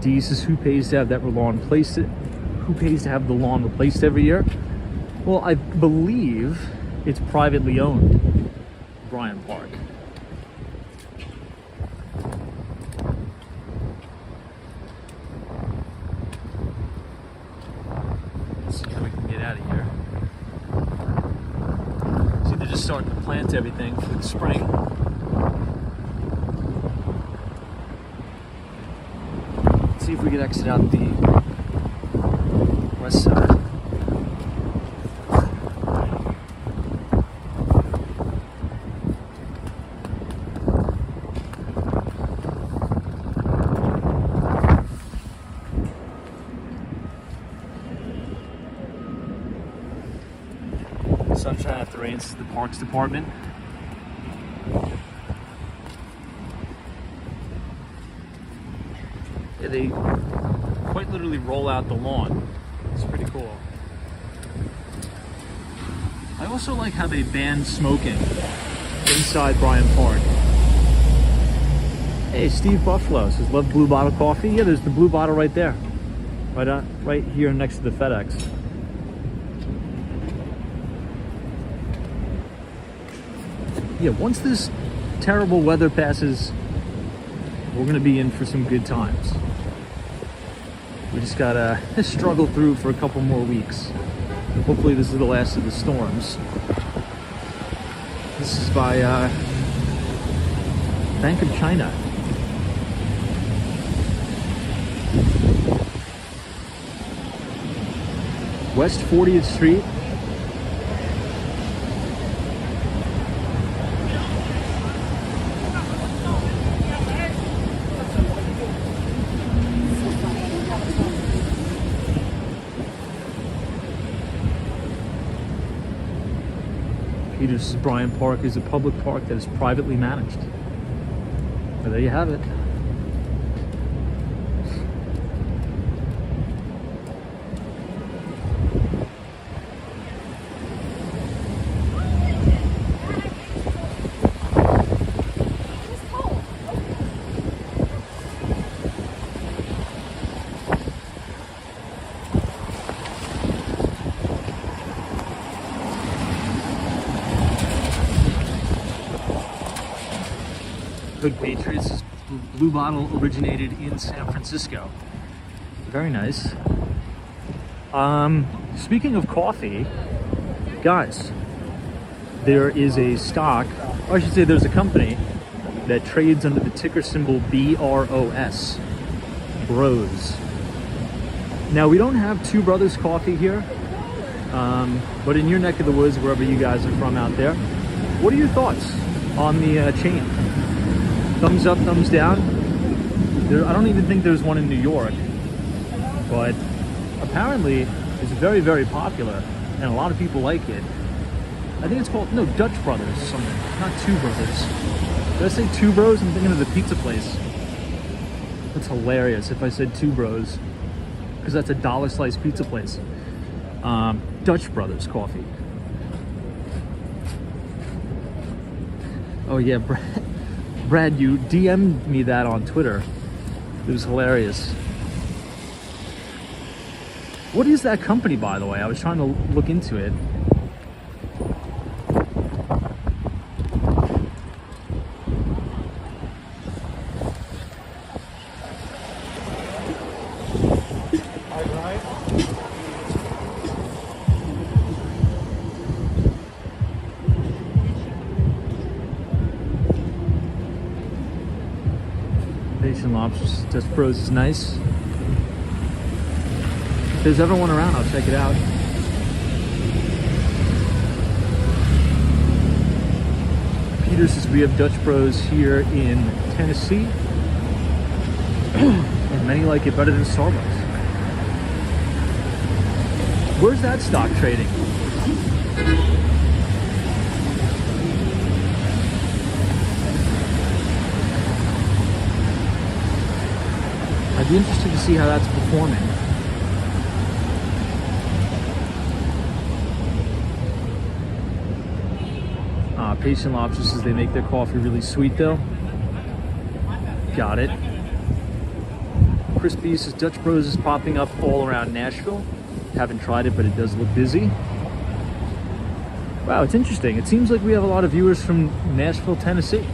[SPEAKER 1] D says, who pays to have that lawn replaced? Who pays to have the lawn replaced every year? Well, I believe it's privately owned, Bryant Park. Let's see how we can get out of here. See, they're just starting to plant everything for the spring. See if we can exit out the west side. Sunshine after rain. This is the Parks Department. Yeah, they quite literally roll out the lawn. It's pretty cool. I also like how they banned smoking inside Bryant Park. Hey, Steve Buffalo says, love Blue Bottle coffee. Yeah, there's the Blue Bottle right there. Right here next to the FedEx. Yeah, once this terrible weather passes, we're gonna be in for some good times. We just gotta struggle through for a couple more weeks. Hopefully this is the last of the storms. This is by Bank of China. West 40th Street. Bryant Park is a public park that is privately managed. But there you have it. Hood Patriots. Blue Bottle originated in San Francisco. Very nice. Speaking of coffee, guys, there is a stock, or I should say there's a company that trades under the ticker symbol BROS, Bros. Now, we don't have Two Brothers Coffee here, but in your neck of the woods, wherever you guys are from out there, what are your thoughts on the chain? Thumbs up, thumbs down? I don't even think there's one in New York, but apparently it's very, very popular, and a lot of people like it. I think it's called, no, Dutch Brothers or something, not Two Brothers. Did I say Two Bros? I'm thinking of the pizza place. That's hilarious if I said Two Bros, because that's a dollar slice pizza place. Dutch Brothers Coffee. Oh yeah, Brad, you DM'd me that on Twitter. It was hilarious. What is that company, by the way? I was trying to look into it. Lobsters, Dutch Bros is nice. If there's ever one around, I'll check it out. Peter says we have Dutch Bros here in Tennessee, and many like it better than Starbucks. Where's that stock trading? I'd be interested to see how that's performing. Patient Lobster says they make their coffee really sweet though. Got it. Chris B says Dutch Bros is popping up all around Nashville. Haven't tried it, but it does look busy. Wow, it's interesting. It seems like we have a lot of viewers from Nashville, Tennessee.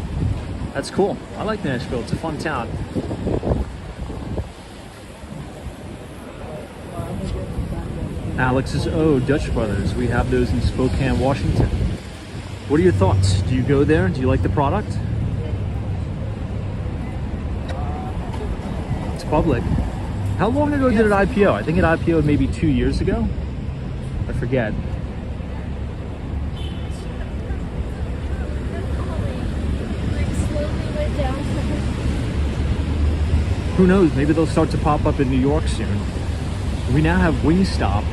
[SPEAKER 1] That's cool. I like Nashville. It's a fun town. Alex says, oh, Dutch Brothers. We have those in Spokane, Washington. What are your thoughts? Do you go there? Do you like the product? It's public. How long ago did it IPO? I think it IPO'd maybe 2 years ago. I forget. Who knows? Maybe they'll start to pop up in New York soon. We now have Wingstop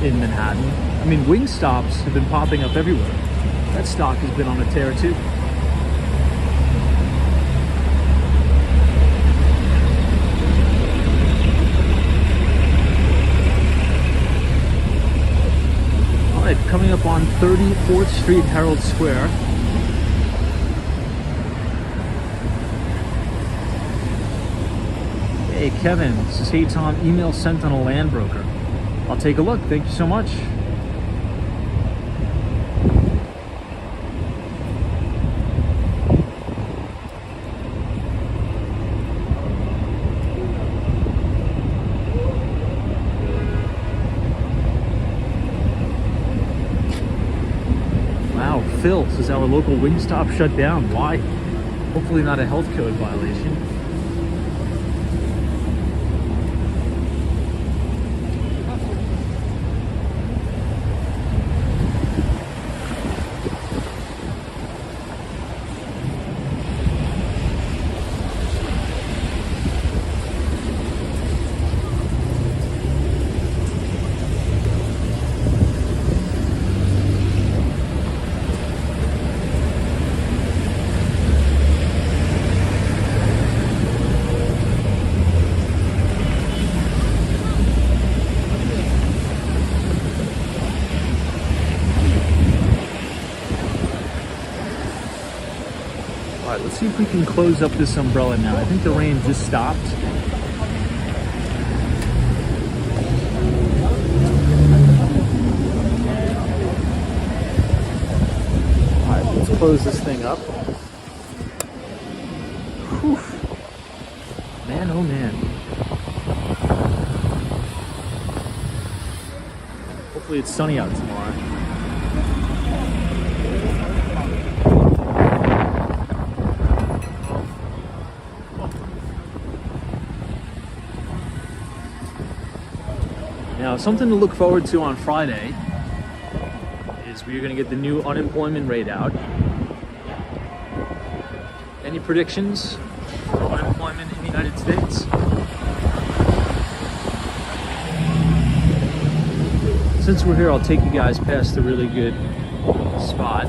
[SPEAKER 1] in Manhattan. I mean, Wingstops have been popping up everywhere. That stock has been on a tear too. All right, coming up on 34th Street, Herald Square. Hey, Kevin, this is Hey Tom, email sent on a land broker. I'll take a look. Thank you so much. This is our local Wingstop shut down. Why? Hopefully not a health code violation. All right, let's see if we can close up this umbrella now. I think the rain just stopped. All right, let's close this thing up. Whew. Man, oh man. Hopefully it's sunny out tomorrow. Now, something to look forward to on Friday is we're going to get the new unemployment rate out. Any predictions for unemployment in the United States? Since we're here, I'll take you guys past a really good spot.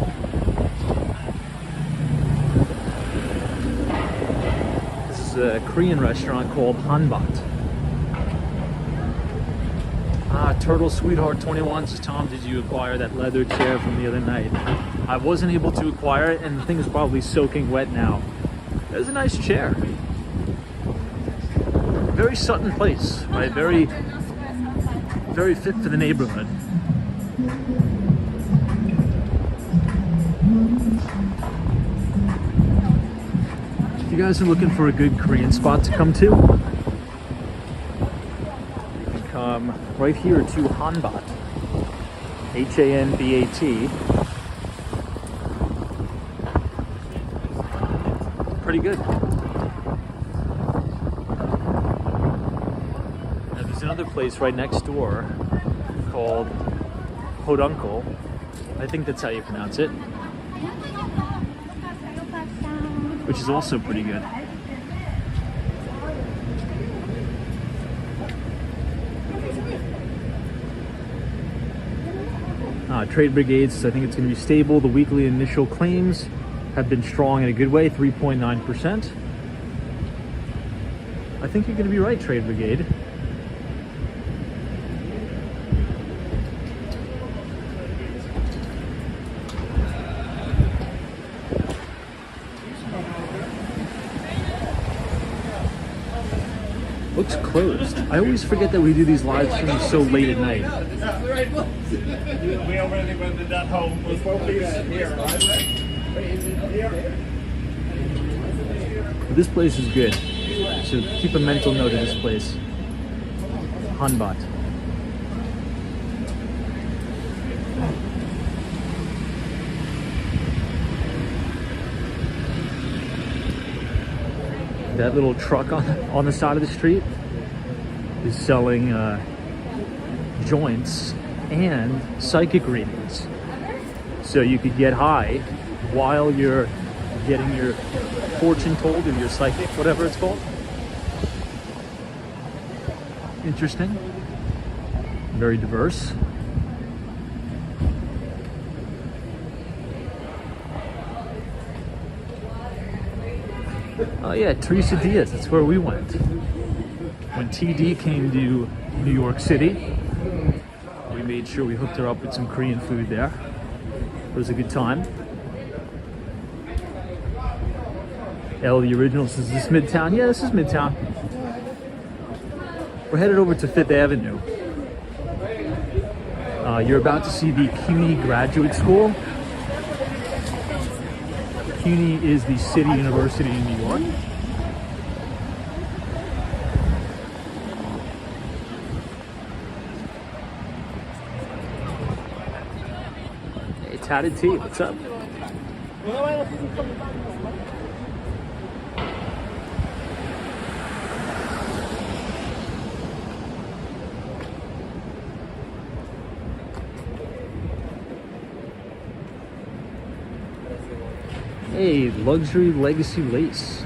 [SPEAKER 1] This is a Korean restaurant called Hanbat. Turtle Sweetheart 21 says, Tom, did you acquire that leather chair from the other night? I wasn't able to acquire it, and the thing is probably soaking wet now. It's a nice chair. Very Sutton place, right? Very fit for the neighborhood. If you guys are looking for a good Korean spot to come to, right here to Hanbat, Hanbat. Pretty good. Now there's another place right next door called Hodunkel. I think that's how you pronounce it. Which is also pretty good. Trade brigades, I think it's going to be stable. The weekly initial claims have been strong in a good way, 3.9%. I think you're going to be right, Trade Brigade. Looks closed. I always forget that we do these live streams so late at night.
[SPEAKER 3] We already went to that home. We're supposed to be here,
[SPEAKER 1] But this place is good. So keep a mental note of this place. Hanbat. That little truck on the side of the street is selling joints and psychic readings. So you could get high while you're getting your fortune told, or your psychic, whatever it's called. Interesting. Very diverse. Oh yeah, Teresa Diaz, that's where we went. When TD came to New York City, we made sure we hooked her up with some Korean food there. It was a good time. L, the original, says, is this Midtown? Yeah, this is Midtown. We're headed over to Fifth Avenue. You're about to see the CUNY Graduate School. CUNY is the City University in New York. Hey, Tatted T, what's up? Hey, luxury legacy lace.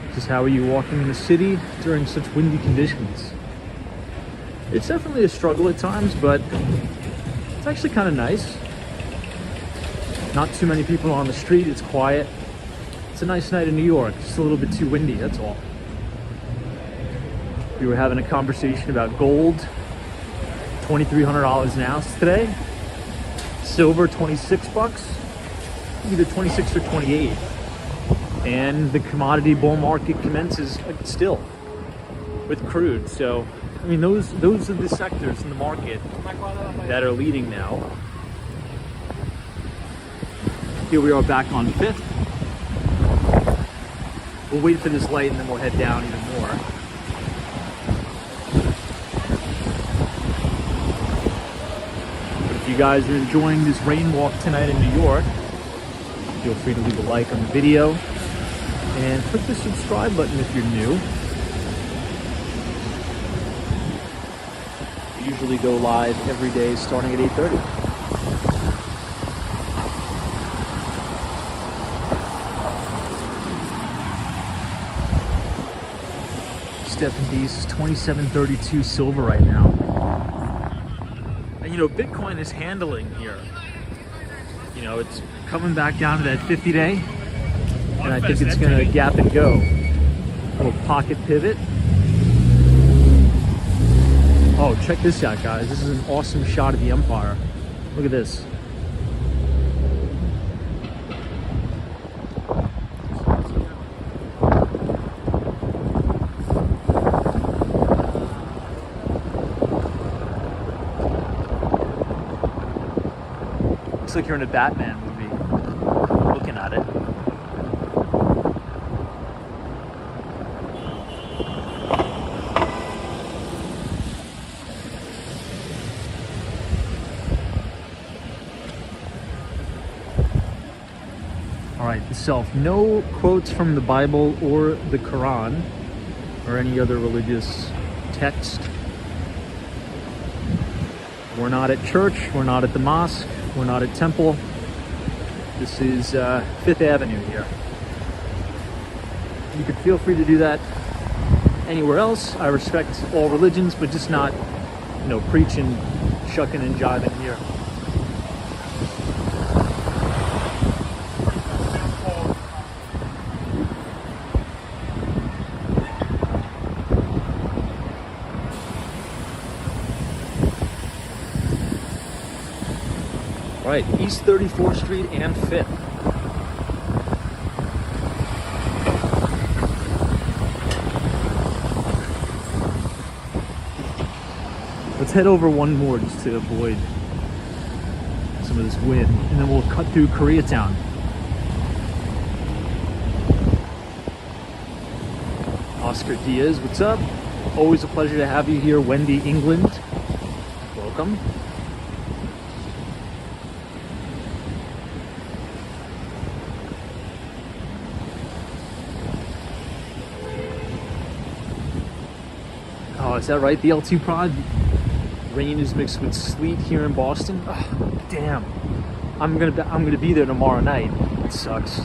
[SPEAKER 1] This is how are you walking in the city during such windy conditions. It's definitely a struggle at times, but it's actually kind of nice. Not too many people on the street, it's quiet. It's a nice night in New York, just a little bit too windy, that's all. We were having a conversation about gold, $2,300 an ounce today. Silver, 26 bucks, either 26 or 28. And the commodity bull market commences still with crude. So, I mean, those are the sectors in the market that are leading now. Here we are back on 5th. We'll wait for this light and then we'll head down even more. But if you guys are enjoying this rain walk tonight in New York, feel free to leave a like on the video and click the subscribe button if you're new. We usually go live every day starting at 8:30. Stephen Deese is 27.32 silver right now. And you know, Bitcoin is handling here. You know, it's coming back down to that 50-day. And I think it's going to gap and go. Little pocket pivot. Oh, check this out, guys. This is an awesome shot of the Empire. Look at this. Looks like you're in a Batman movie. Looking at it. All right, self, no quotes from the Bible or the Quran or any other religious text. We're not at church, we're not at the mosque, we're not at temple. This is 5th Avenue here. You can feel free to do that anywhere else. I respect all religions, but just not, you know, preaching, shucking and jiving here. Right, East 34th Street and 5th. Let's head over one more just to avoid some of this wind, and then we'll cut through Koreatown. Oscar Diaz, what's up? Always a pleasure to have you here. Wendy England, welcome. Oh, is that right? The L2 prod? Rain is mixed with sleet here in Boston. Oh, damn. I'm gonna be there tomorrow night. It sucks.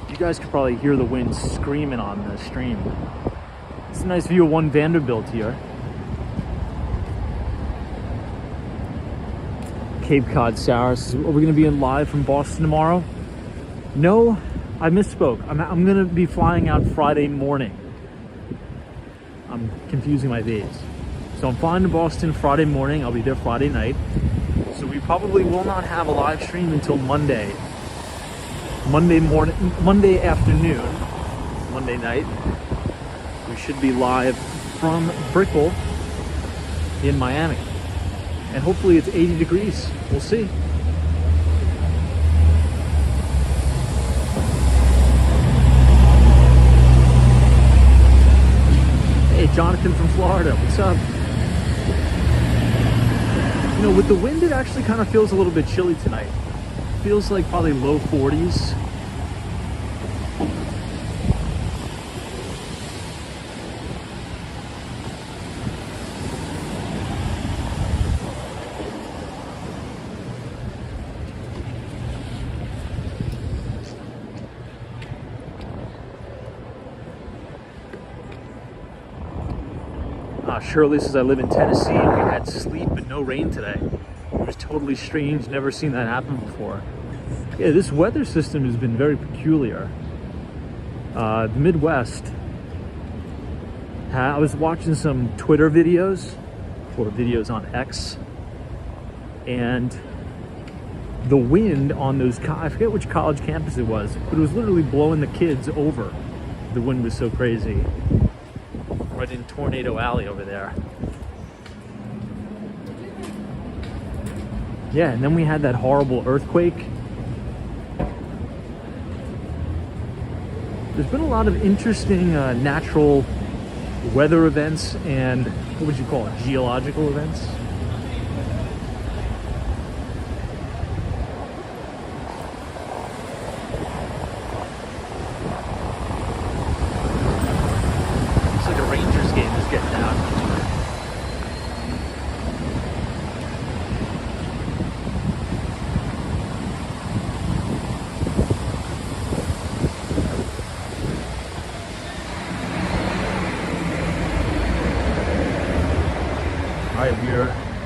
[SPEAKER 1] You guys could probably hear the wind screaming on the stream. It's a nice view of One Vanderbilt here. Cape Cod Sour. Are we going to be in live from Boston tomorrow? No, I misspoke. I'm going to be flying out Friday morning. I'm confusing my days. So I'm flying to Boston Friday morning. I'll be there Friday night. So we probably will not have a live stream until Monday. Monday morning, Monday afternoon, Monday night. We should be live from Brickell in Miami. And hopefully it's 80 degrees. We'll see. Hey, Jonathan from Florida, what's up? You know, with the wind, it actually kind of feels a little bit chilly tonight. Feels like probably low 40s. Shirley says, I live in Tennessee and we had sleet but no rain today. It was totally strange, never seen that happen before. Yeah, this weather system has been very peculiar. The Midwest, I was watching some Twitter videos, or videos on X, and the wind on those, I forget which college campus it was, but it was literally blowing the kids over. The wind was so crazy. Right in Tornado Alley over there. Yeah, and then we had that horrible earthquake. There's been a lot of interesting natural weather events and, what would you call it, geological events?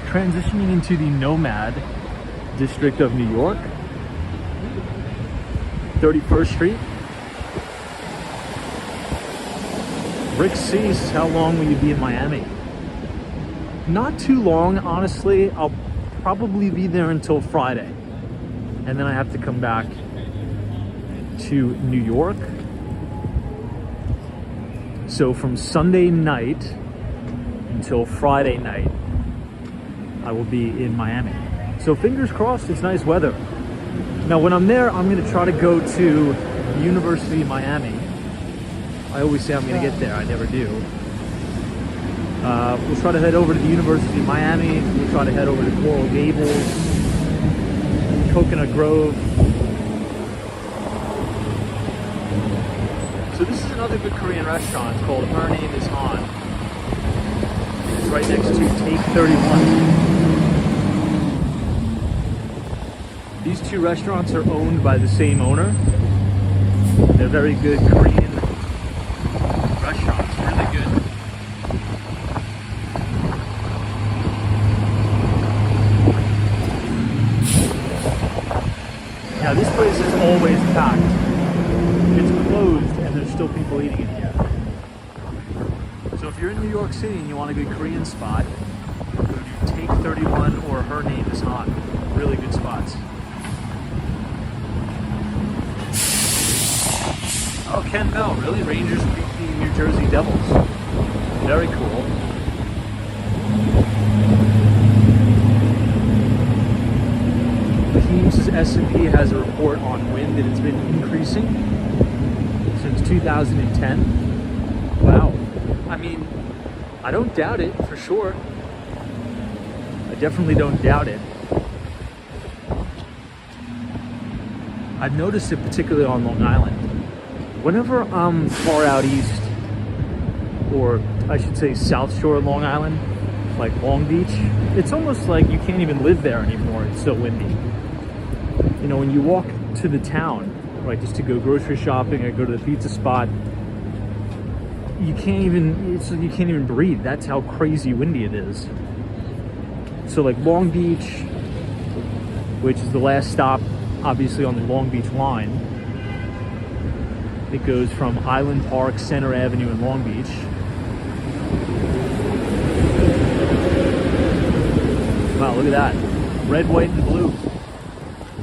[SPEAKER 1] Transitioning into the Nomad district of New York, 31st Street. Rick Cease, how long will you be in Miami? Not too long, honestly. I'll probably be there until Friday. And then I have to come back to New York. So from Sunday night until Friday night, I will be in Miami. So fingers crossed, it's nice weather. Now when I'm there, I'm gonna try to go to the University of Miami. I always say I'm gonna get there, I never do. We'll try to head over to the University of Miami. We'll try to head over to Coral Gables, Coconut Grove. So this is another good Korean restaurant. It's called Her Name is Han. It's right next to Take 31. These two restaurants are owned by the same owner. They're very good Korean restaurants, really good. Now this place is always packed. It's closed and there's still people eating in here. So if you're in New York City and you want a good Korean spot, go to Take 31 or Her Name is Han. Really good spots. Oh, Ken Bell, really? Rangers beat the New Jersey Devils. Very cool. Teams' S&P has a report on wind and it's been increasing since 2010. Wow. I mean, I don't doubt it for sure. I definitely don't doubt it. I've noticed it particularly on Long Island. Whenever I'm far out east, or I should say South Shore Long Island, like Long Beach, it's almost like you can't even live there anymore. It's so windy. You know, when you walk to the town, right, just to go grocery shopping or go to the pizza spot, you can't even breathe. That's how crazy windy it is. So like Long Beach, which is the last stop obviously on the Long Beach line, it goes from Island Park, Center Avenue in Long Beach. Wow, look at that. Red, white, and blue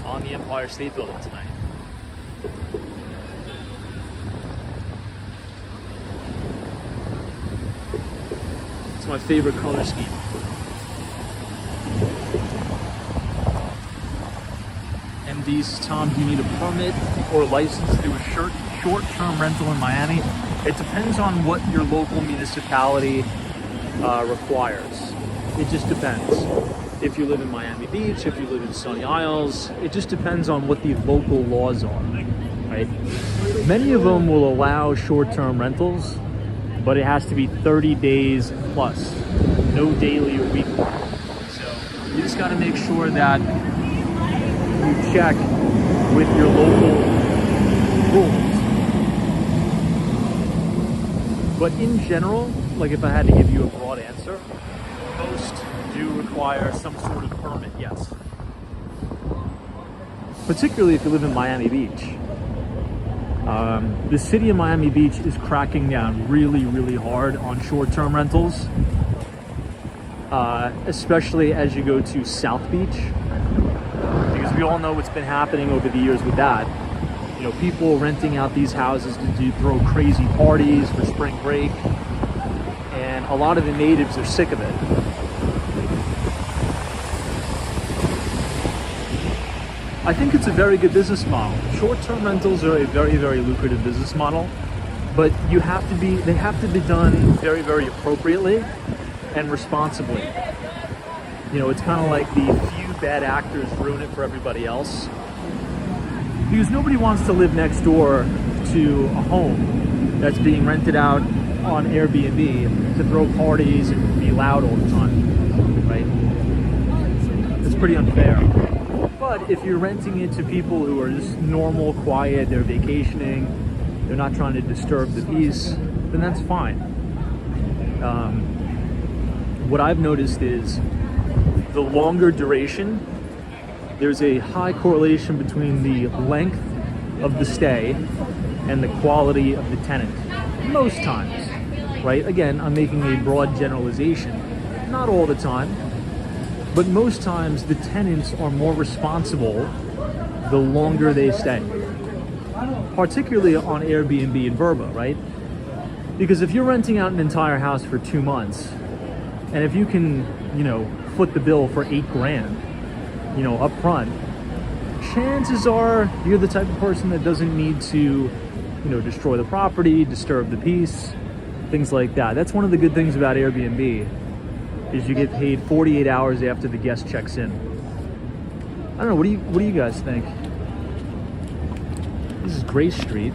[SPEAKER 1] on the Empire State Building tonight. It's my favorite color scheme. MD says, Tom, do you need a permit or a license to do a short-term rental in Miami? It depends on what your local municipality requires. It just depends. If you live in Miami Beach, if you live in Sunny Isles, it just depends on what the local laws are, right? Many of them will allow short-term rentals, but it has to be 30 days plus, no daily or weekly. So you just got to make sure that you check with your local rules. But in general, like if I had to give you a broad answer, most do require some sort of permit, yes. Particularly if you live in Miami Beach. The city of Miami Beach is cracking down really, really hard on short-term rentals, especially as you go to South Beach, because we all know what's been happening over the years with that. You know, people renting out these houses to throw crazy parties for spring break, and a lot of the natives are sick of it. I think it's a very good business model. Short-term rentals are a very, very lucrative business model, but they have to be done very, very appropriately and responsibly. You know, it's kind of like the few bad actors ruin it for everybody else. Because nobody wants to live next door to a home that's being rented out on Airbnb to throw parties and be loud all the time, right? It's pretty unfair. But if you're renting it to people who are just normal, quiet, they're vacationing, they're not trying to disturb the peace, then that's fine. What I've noticed is the longer duration, there's a high correlation between the length of the stay and the quality of the tenant. Most times, right? Again, I'm making a broad generalization. Not all the time, but most times the tenants are more responsible the longer they stay. Particularly on Airbnb and Vrbo, right? Because if you're renting out an entire house for 2 months, and if you can, you know, foot the bill for $8,000, you know, up front, chances are you're the type of person that doesn't need to, you know, destroy the property, disturb the peace, things like that. That's one of the good things about Airbnb, is you get paid 48 hours after the guest checks in. I don't know, what do you guys think? This is Grace Street.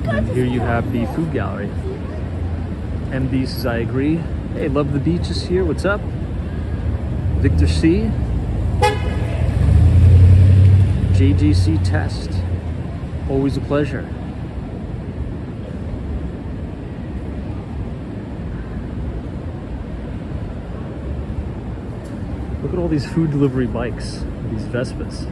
[SPEAKER 1] And here you have the food gallery. MD says, I agree. Hey, love the beaches here. What's up? Victor C. JGC test. Always a pleasure. Look at all these food delivery bikes, these Vespas.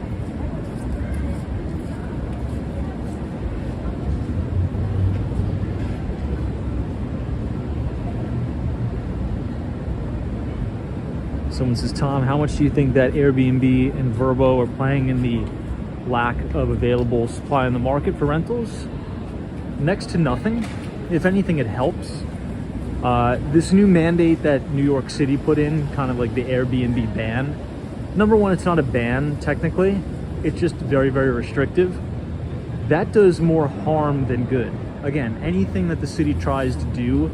[SPEAKER 1] Someone says, Tom, how much do you think that Airbnb and Vrbo are playing in the lack of available supply in the market for rentals? Next to nothing. If anything, it helps. This new mandate that New York City put in, kind of like the Airbnb ban. Number one, it's not a ban technically. It's just very, very restrictive. That does more harm than good. Again, anything that the city tries to do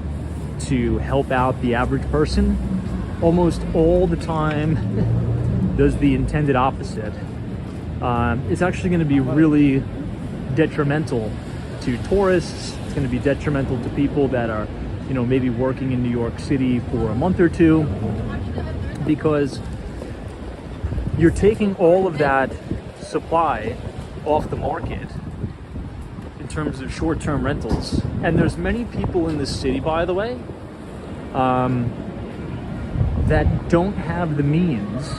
[SPEAKER 1] to help out the average person, almost all the time does the intended opposite. It's actually going to be really detrimental to tourists. It's going to be detrimental to people that are, you know, maybe working in New York City for a month or two, because you're taking all of that supply off the market in terms of short-term rentals. And there's many people in this city, by the way, that don't have the means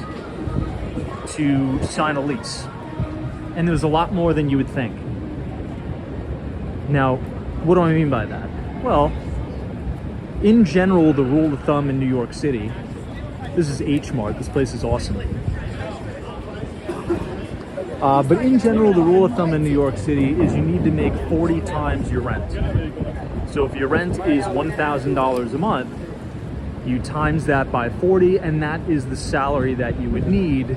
[SPEAKER 1] to sign a lease. And there's a lot more than you would think. Now, what do I mean by that? Well, in general, the rule of thumb in New York City, this is H Mart, this place is awesome. But in general, the rule of thumb in New York City is you need to make 40 times your rent. So if your rent is $1,000 a month, you times that by 40, and that is the salary that you would need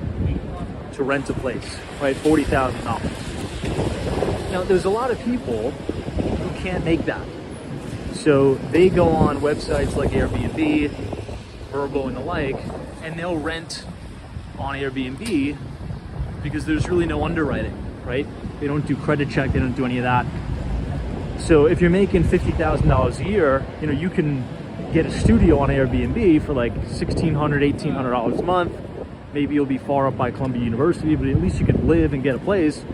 [SPEAKER 1] to rent a place, right? $40,000. Now, there's a lot of people who can't make that. So they go on websites like Airbnb, Vrbo, and the like, and they'll rent on Airbnb because there's really no underwriting, right? They don't do credit check, they don't do any of that. So if you're making $50,000 a year, you know, you can get a studio on Airbnb for like $1,600, $1,800 a month. Maybe you'll be far up by Columbia University, but at least you can live and get a place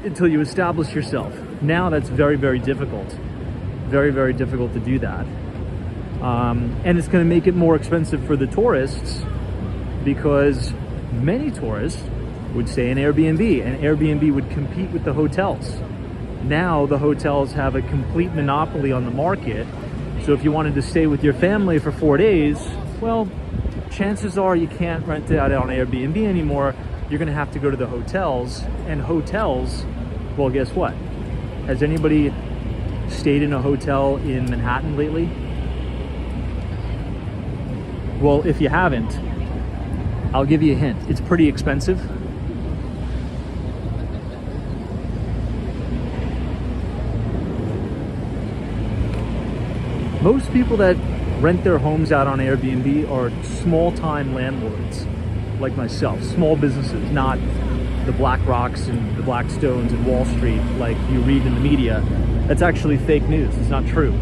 [SPEAKER 1] until you establish yourself. Now that's very, very difficult. Very, very difficult to do that. And it's going to make it more expensive for the tourists because many tourists would stay in Airbnb, and Airbnb would compete with the hotels. Now the hotels have a complete monopoly on the market. So if you wanted to stay with your family for 4 days, well, chances are you can't rent it out on Airbnb anymore. You're going to have to go to the hotels, and hotels, well, guess what? Has anybody stayed in a hotel in Manhattan lately? Well, if you haven't, I'll give you a hint. It's pretty expensive. Most people that rent their homes out on Airbnb are small-time landlords like myself, small businesses, not the BlackRocks and the Blackstones and Wall Street like you read in the media. That's actually fake news. It's not true.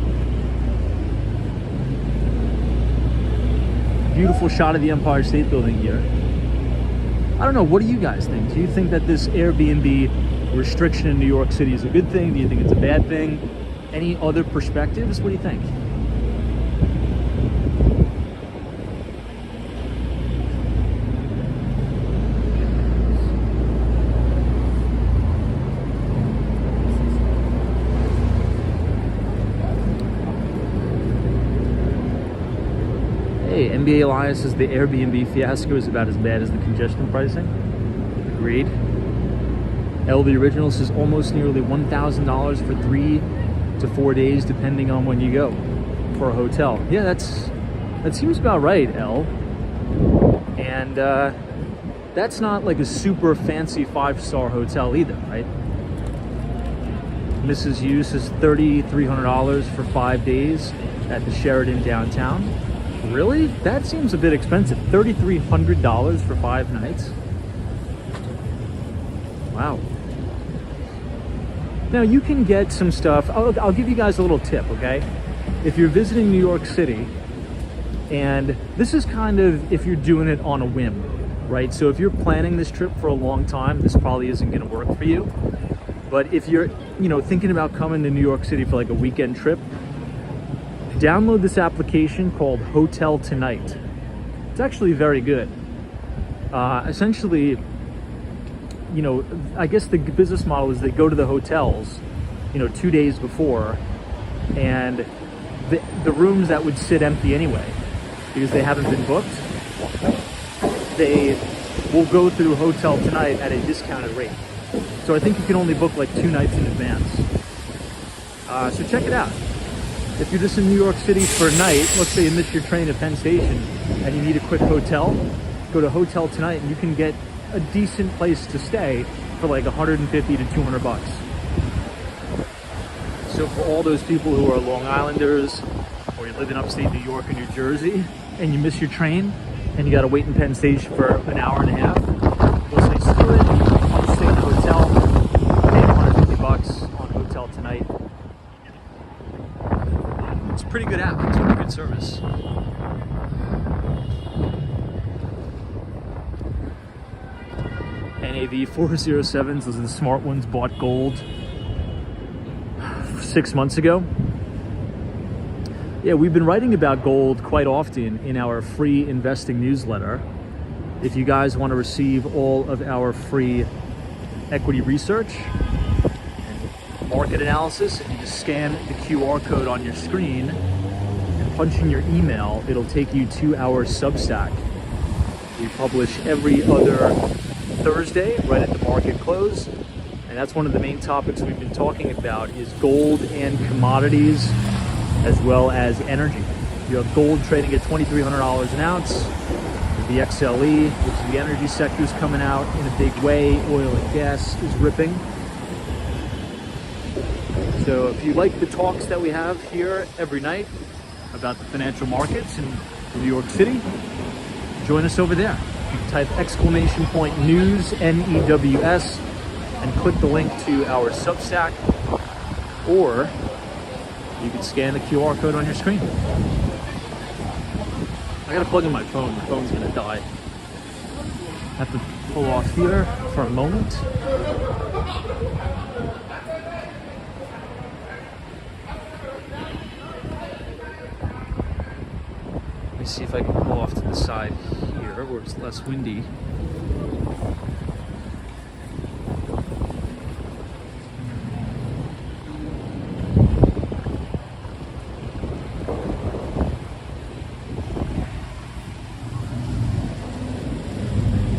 [SPEAKER 1] Beautiful shot of the Empire State Building here. I don't know, what do you guys think? Do you think that this Airbnb restriction in New York City is a good thing? Do you think it's a bad thing? Any other perspectives? What do you think? Hey, NBA Alliance says the Airbnb fiasco is about as bad as the congestion pricing. Agreed. LV Original says almost nearly $1,000 for 3 to 4 days, depending on when you go for a hotel. Yeah, that seems about right, L. And that's not like a super fancy 5-star hotel either, right? Mrs. Hughes says $3,300 for 5 days at the Sheraton downtown. Really? That seems a bit expensive. $3,300 for 5 nights? Wow. Now you can get some stuff. I'll give you guys a little tip, okay? If you're visiting New York City, and this is kind of if you're doing it on a whim, right? So if you're planning this trip for a long time, this probably isn't going to work for you. But if you're, thinking about coming to New York City for like a weekend trip, download this application called Hotel Tonight. It's actually very good. Essentially, I guess the business model is they go to the hotels, 2 days before, and the rooms that would sit empty anyway, because they haven't been booked, they will go through Hotel Tonight at a discounted rate. So I think you can only book like 2 nights in advance. So check it out. If you're just in New York City for a night, let's say you missed your train at Penn Station and you need a quick hotel, go to Hotel Tonight and you can get a decent place to stay for like $150 to $200. So for all those people who are Long Islanders, or you live in upstate New York or New Jersey, and you miss your train and you gotta wait in Penn Station for an hour and a half, we'll say screw it, just stay in the hotel, pay $150 on Hotel Tonight. It's a pretty good app, it's a pretty good service. NAV 407s, those are the smart ones, bought gold 6 months ago. Yeah, we've been writing about gold quite often in our free investing newsletter. If you guys want to receive all of our free equity research and market analysis, if you just scan the QR code on your screen and punch in your email, it'll take you to our Substack. We publish every other Thursday right at the market close, and that's one of the main topics we've been talking about is gold and commodities as well as energy. You have gold trading at $2,300 an ounce. The XLE, which is the energy sector, is coming out in a big way. Oil and gas is ripping. So if you like the talks that we have here every night about the financial markets in New York City, join us over there. You can type !news, NEWS, and click the link to our Substack, or you can scan the QR code on your screen. I gotta plug in my phone. My phone's gonna die. Have to pull off here for a moment. Let me see if I can pull off to the side here where it's less windy.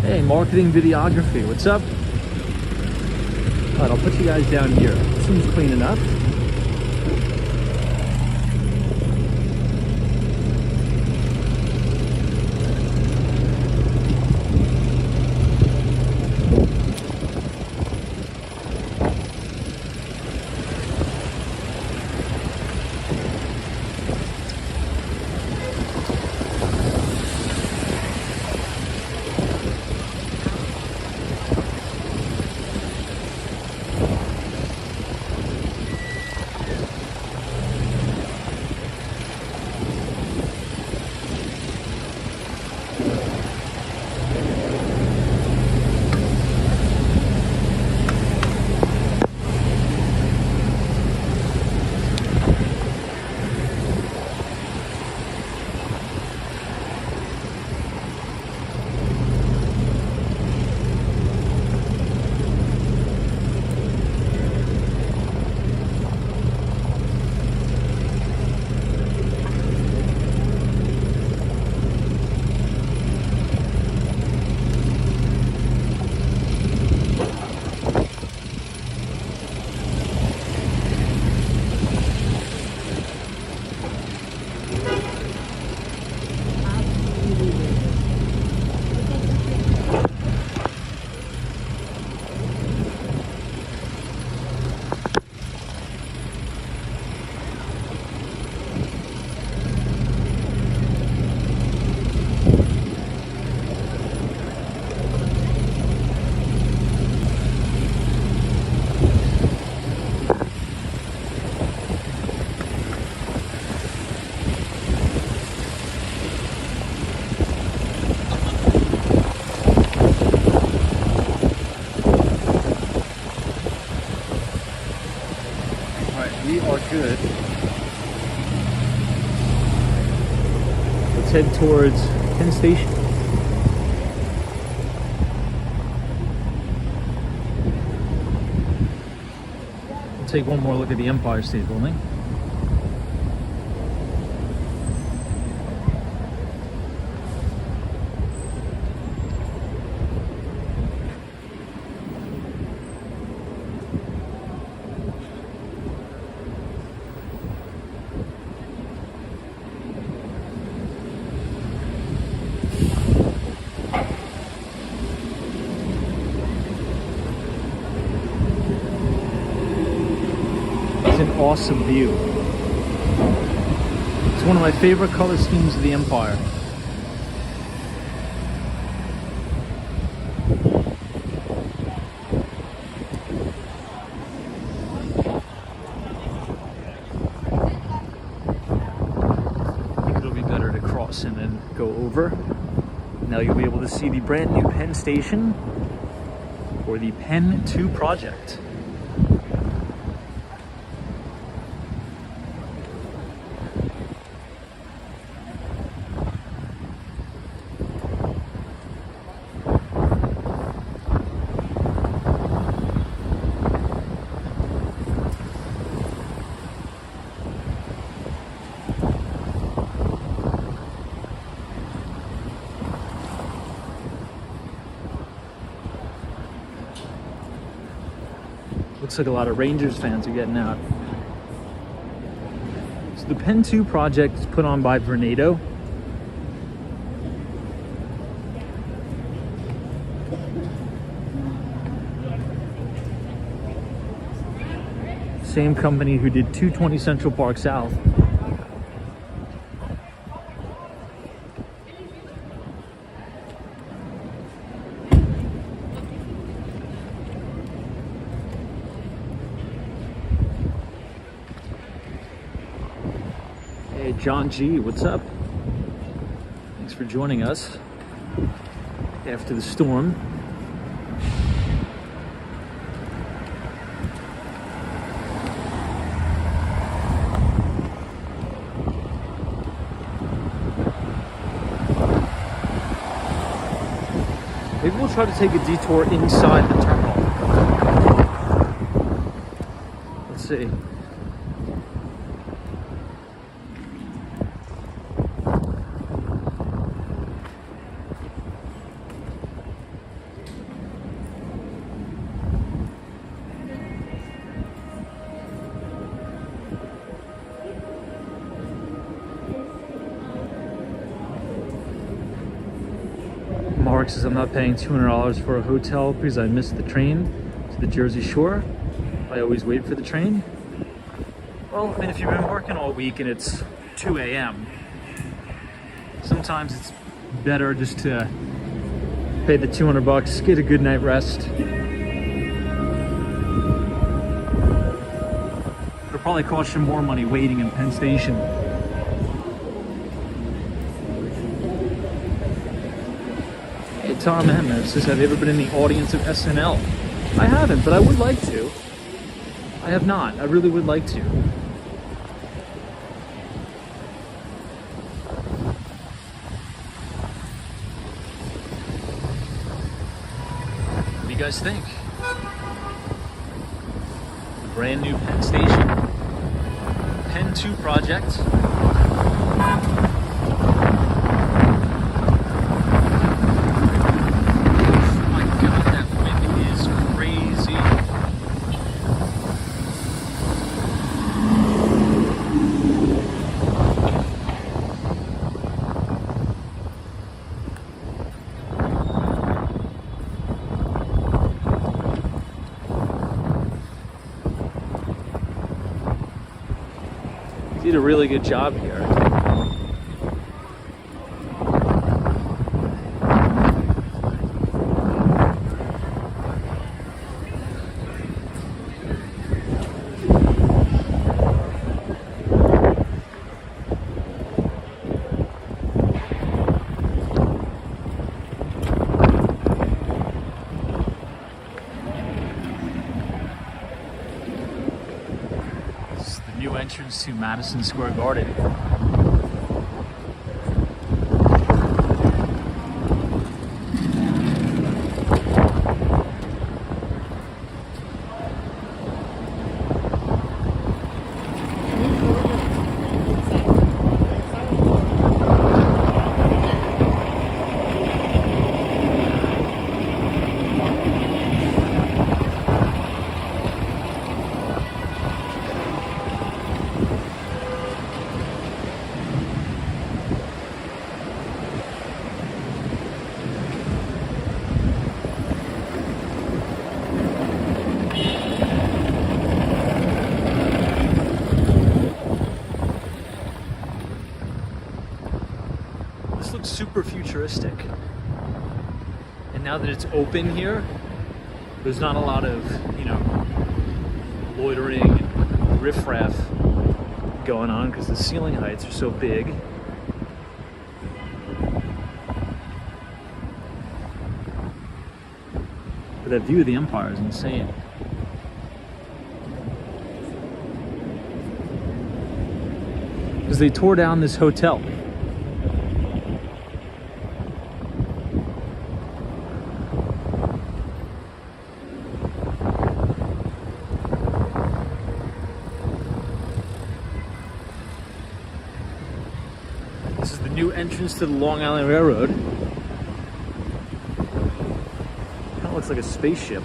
[SPEAKER 1] Hey, marketing videography, what's up? All right, I'll put you guys down here. Seems clean enough. Good. Let's head towards Penn Station. We'll take one more look at the Empire State Building. Awesome view. It's one of my favorite color schemes of the Empire. I think it'll be better to cross and then go over. Now you'll be able to see the brand new Penn Station for the Penn 2 project. Looks like a lot of Rangers fans are getting out. So the Penn 2 project is put on by Vornado. Same company who did 220 Central Park South. Hey, John G, what's up? Thanks for joining us after the storm. Maybe we'll try to take a detour inside the terminal. Let's see. Mark says I'm not paying $200 for a hotel because I missed the train to the Jersey Shore. I always wait for the train. Well, I mean, if you've been working all week and it's 2 a.m., sometimes it's better just to pay the $200, get a good night rest. It'll probably cost you more money waiting in Penn Station. Tom M says, have you ever been in the audience of SNL? I haven't, but I would like to. I have not. I really would like to. What do you guys think? Brand new Penn Station. Penn 2 project. Did a really good job here. New entrance to Madison Square Garden. Super futuristic, and now that it's open here, there's not a lot of, you know, loitering and riffraff going on because the ceiling heights are so big. But that view of the Empire is insane. Because they tore down this hotel. This is the new entrance to the Long Island Railroad. Kind of looks like a spaceship.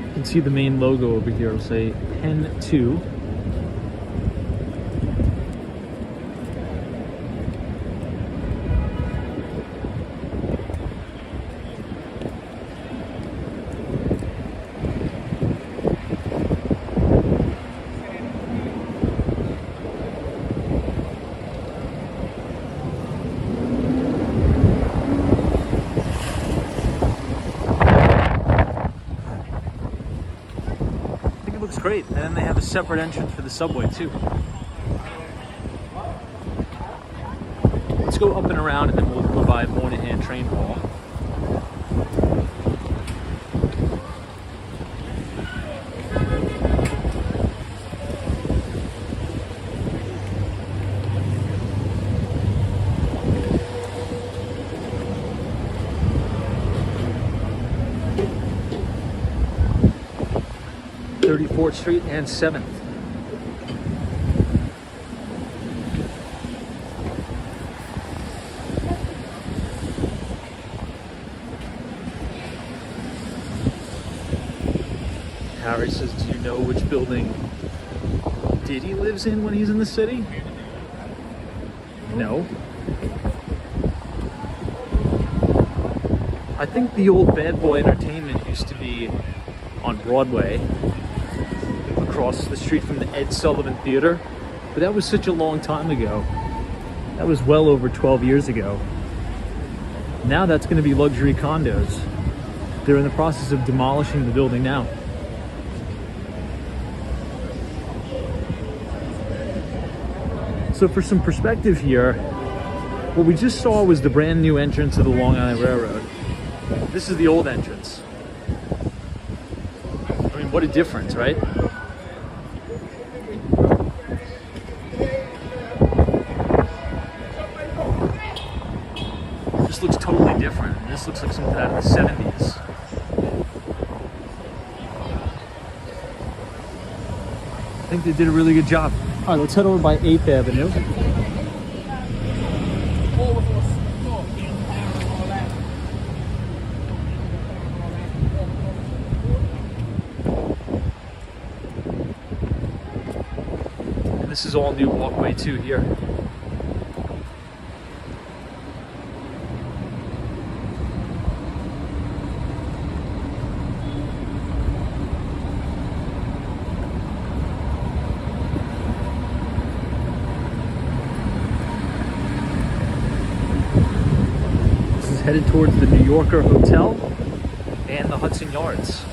[SPEAKER 1] You can see the main logo over here. It'll say Penn 2. Looks great, and then they have a separate entrance for the subway too. Let's go up and around, and then we'll go by Moynihan Train Hall. Fourth Street and 7th. Harry says, do you know which building Diddy lives in when he's in the city? No. I think the old Bad Boy Entertainment used to be on Broadway, across the street from the Ed Sullivan Theater, but that was such a long time ago. That was well over 12 years ago. Now that's going to be luxury condos. They're in the process of demolishing the building now. So for some perspective here, what we just saw was the brand new entrance of the Long Island Railroad. This is the old entrance. I mean, what a difference, right? This looks totally different. This looks like something out of the 70s. I think they did a really good job. All right, let's head over by 8th Avenue. And this is all new walkway too here. Headed towards the New Yorker Hotel and the Hudson Yards.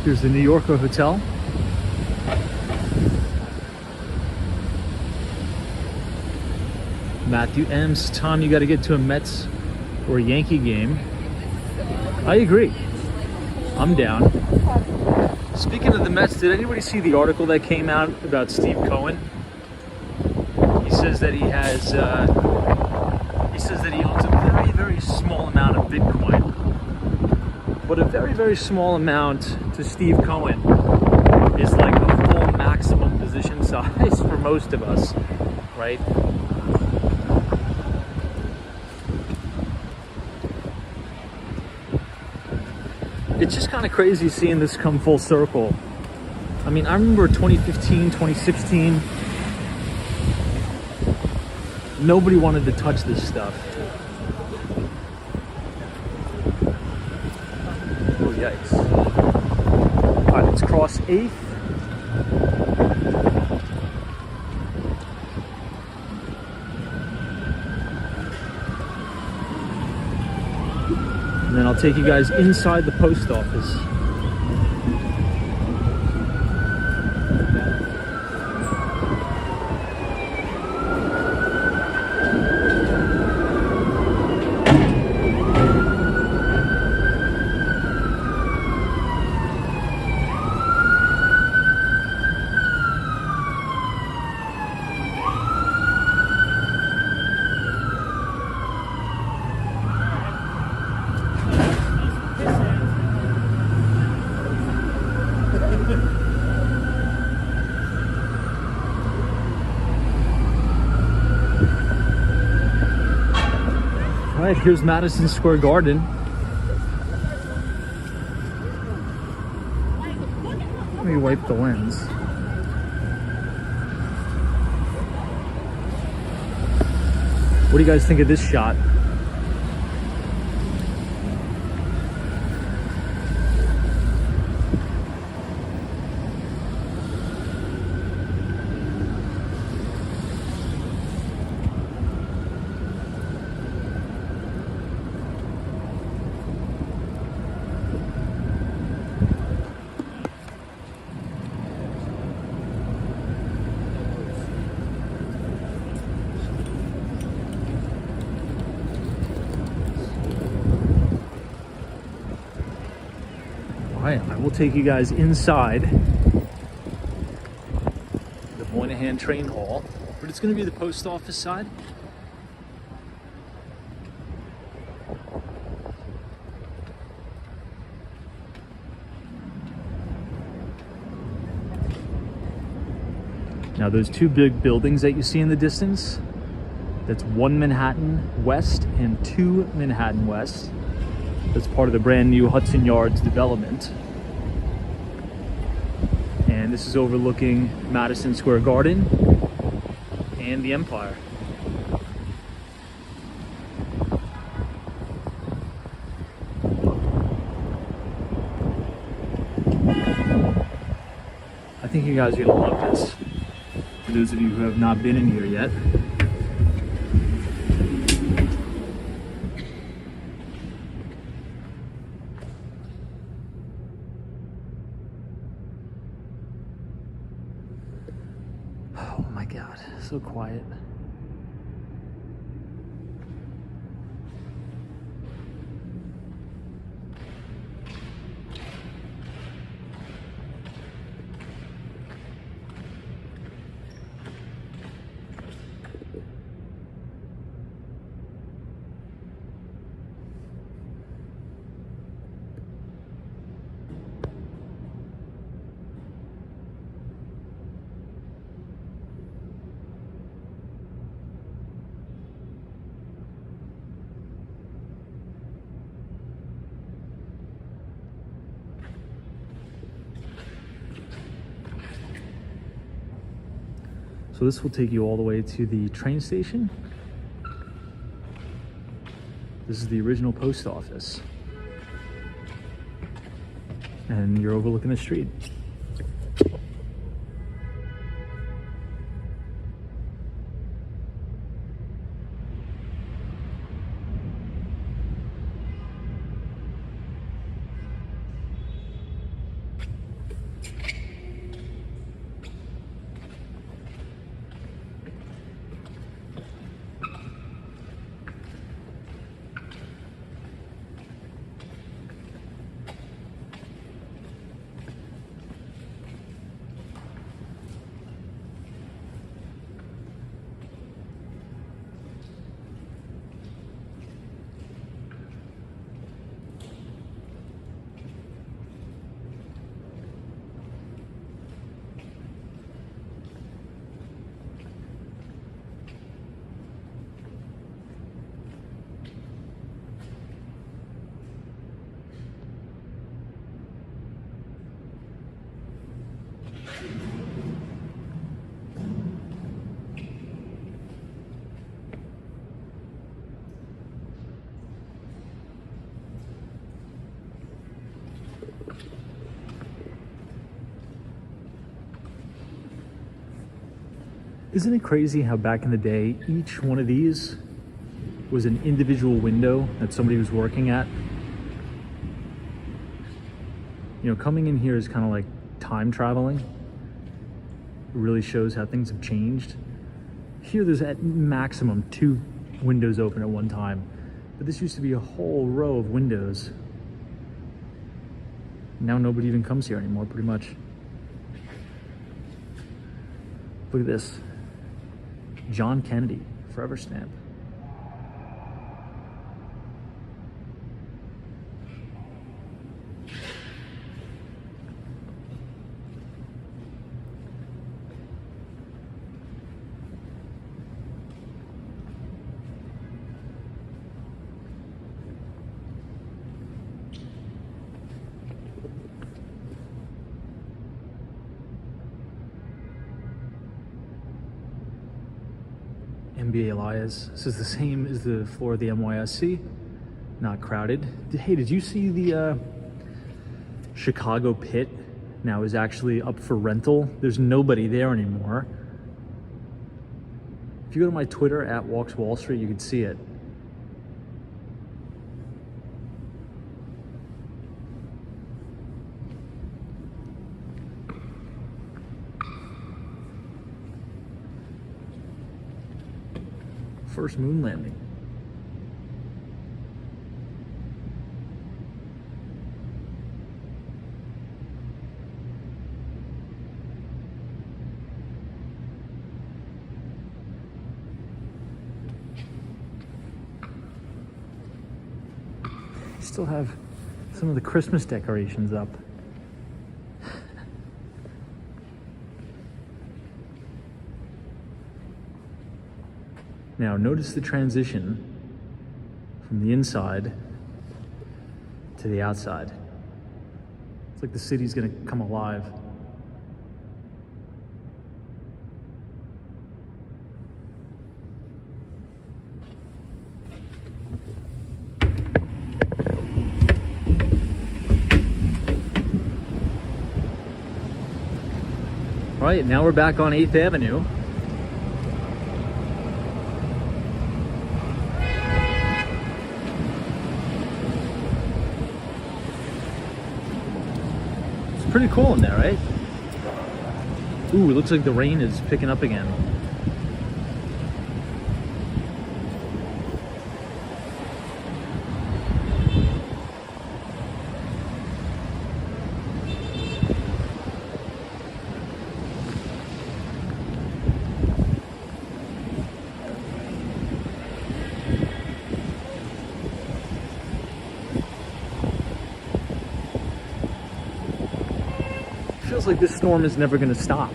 [SPEAKER 1] Here's the New Yorker Hotel. Matthew M's, Tom, you got to get to a Mets or a Yankee game. I agree. I'm down. Speaking of the Mets, did anybody see the article that came out about Steve Cohen? He says that he owns a very, very small amount of Bitcoin. But a very, very small amount to Steve Cohen is like a full maximum position size for most of us, right? It's just kind of crazy seeing this come full circle. I mean, I remember 2015, 2016, nobody wanted to touch this stuff. Oh, yikes. All right, let's cross 8th. And then I'll take you guys inside the post office. All right, here's Madison Square Garden. Let me wipe the lens. What do you guys think of this shot? I will take you guys inside the Moynihan Train Hall, but it's going to be the post office side. Now those two big buildings that you see in the distance, that's 1 Manhattan West and 2 Manhattan West. That's part of the brand new Hudson Yards development. And this is overlooking Madison Square Garden and the Empire. I think you guys are gonna love this. For those of you who have not been in here yet. Oh my God, so quiet. So this will take you all the way to the train station. This is the original post office. And you're overlooking the street. Isn't it crazy how back in the day, each one of these was an individual window that somebody was working at? You know, coming in here is kind of like time traveling. It really shows how things have changed. Here there's at maximum 2 windows open at one time, but this used to be a whole row of windows. Now nobody even comes here anymore, pretty much. Look at this. John Kennedy, forever stamp. NBA Elias. This is the same as the floor of the NYSC. Not crowded. Hey, did you see the Chicago pit now is actually up for rental? There's nobody there anymore. If you go to my Twitter at Walks Wall Street, you can see it. First moon landing. Still have some of the Christmas decorations up. Now notice the transition from the inside to the outside. It's like the city's gonna come alive. All right, now we're back on 8th Avenue. Pretty cool in there, right? Ooh, it looks like the rain is picking up again. Feels like this storm is never going to stop.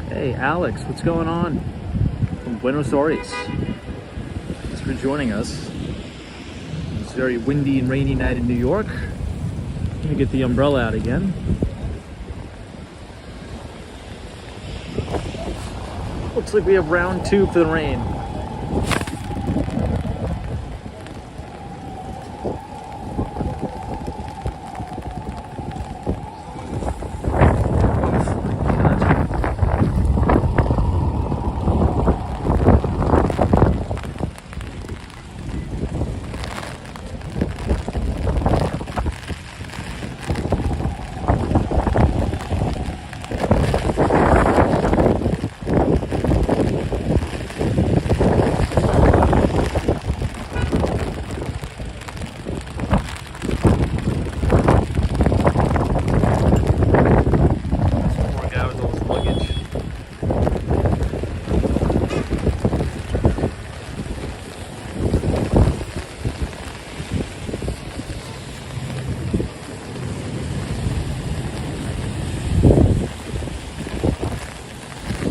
[SPEAKER 1] Hey, Alex, what's going on? From Buenos Aires. Thanks for joining us. It's a very windy and rainy night in New York. I'm going to get the umbrella out again. Looks like we have round 2 for the rain.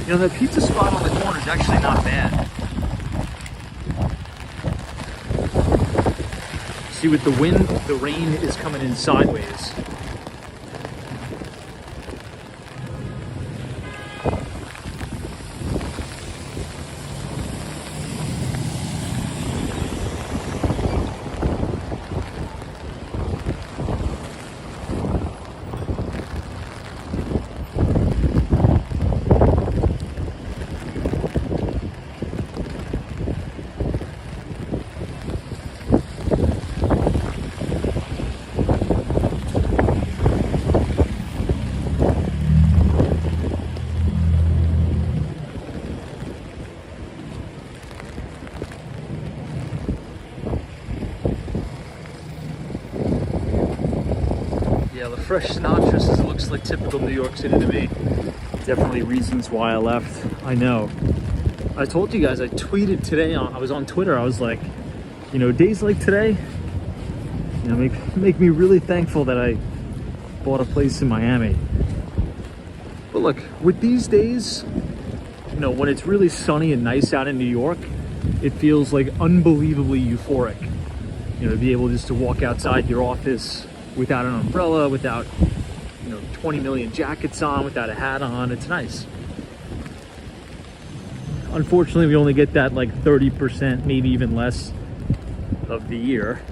[SPEAKER 1] You know, that pizza spot on the corner is actually not bad. See, with the wind, the rain is coming in sideways. Yeah, the fresh Sinatras looks like typical New York City to me. Definitely reasons why I left. I know. I told you guys, I tweeted today, I was on Twitter, I was like, you know, days like today, you know, make me really thankful that I bought a place in Miami. But look, with these days, you know, when it's really sunny and nice out in New York, it feels like unbelievably euphoric. You know, to be able just to walk outside your office without an umbrella, without, you know, 20 million jackets on, without a hat on. It's nice. Unfortunately, we only get that like 30%, maybe even less of the year.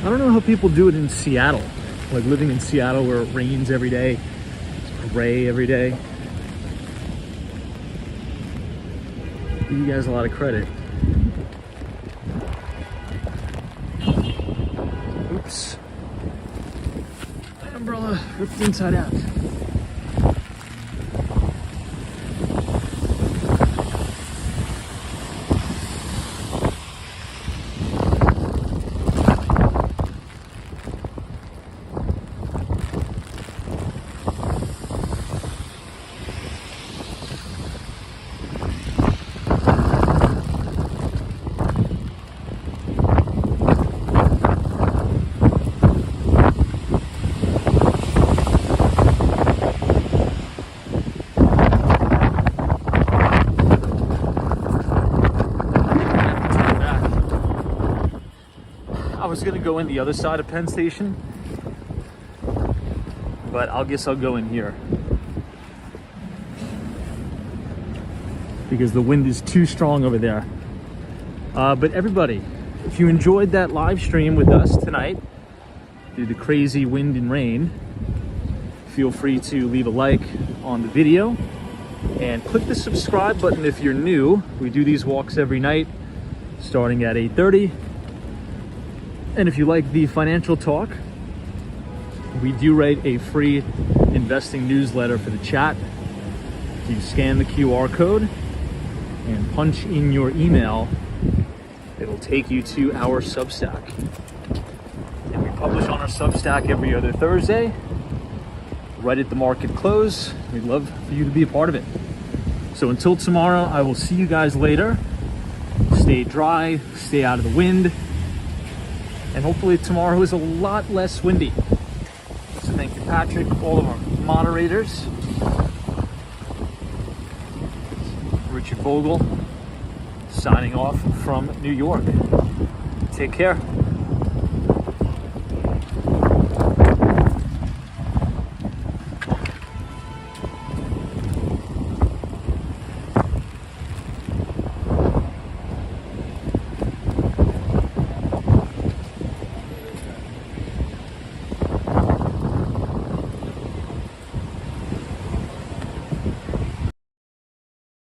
[SPEAKER 1] I don't know how people do it in Seattle, like living in Seattle where it rains every day, it's gray every day. Give you guys a lot of credit. Oops. My umbrella ripped inside out. I was gonna go in the other side of Penn Station, but I guess I'll go in here because the wind is too strong over there. But everybody, if you enjoyed that live stream with us tonight through the crazy wind and rain, feel free to leave a like on the video and click the subscribe button if you're new. We do these walks every night starting at 8:30. And if you like the financial talk, we do write a free investing newsletter for the chat. If you scan the QR code and punch in your email, it'll take you to our Substack. And we publish on our Substack every other Thursday, right at the market close. We'd love for you to be a part of it. So until tomorrow, I will see you guys later. Stay dry, stay out of the wind. And hopefully tomorrow is a lot less windy. So thank you, Patrick, all of our moderators. Richard Vogel signing off from New York. Take care.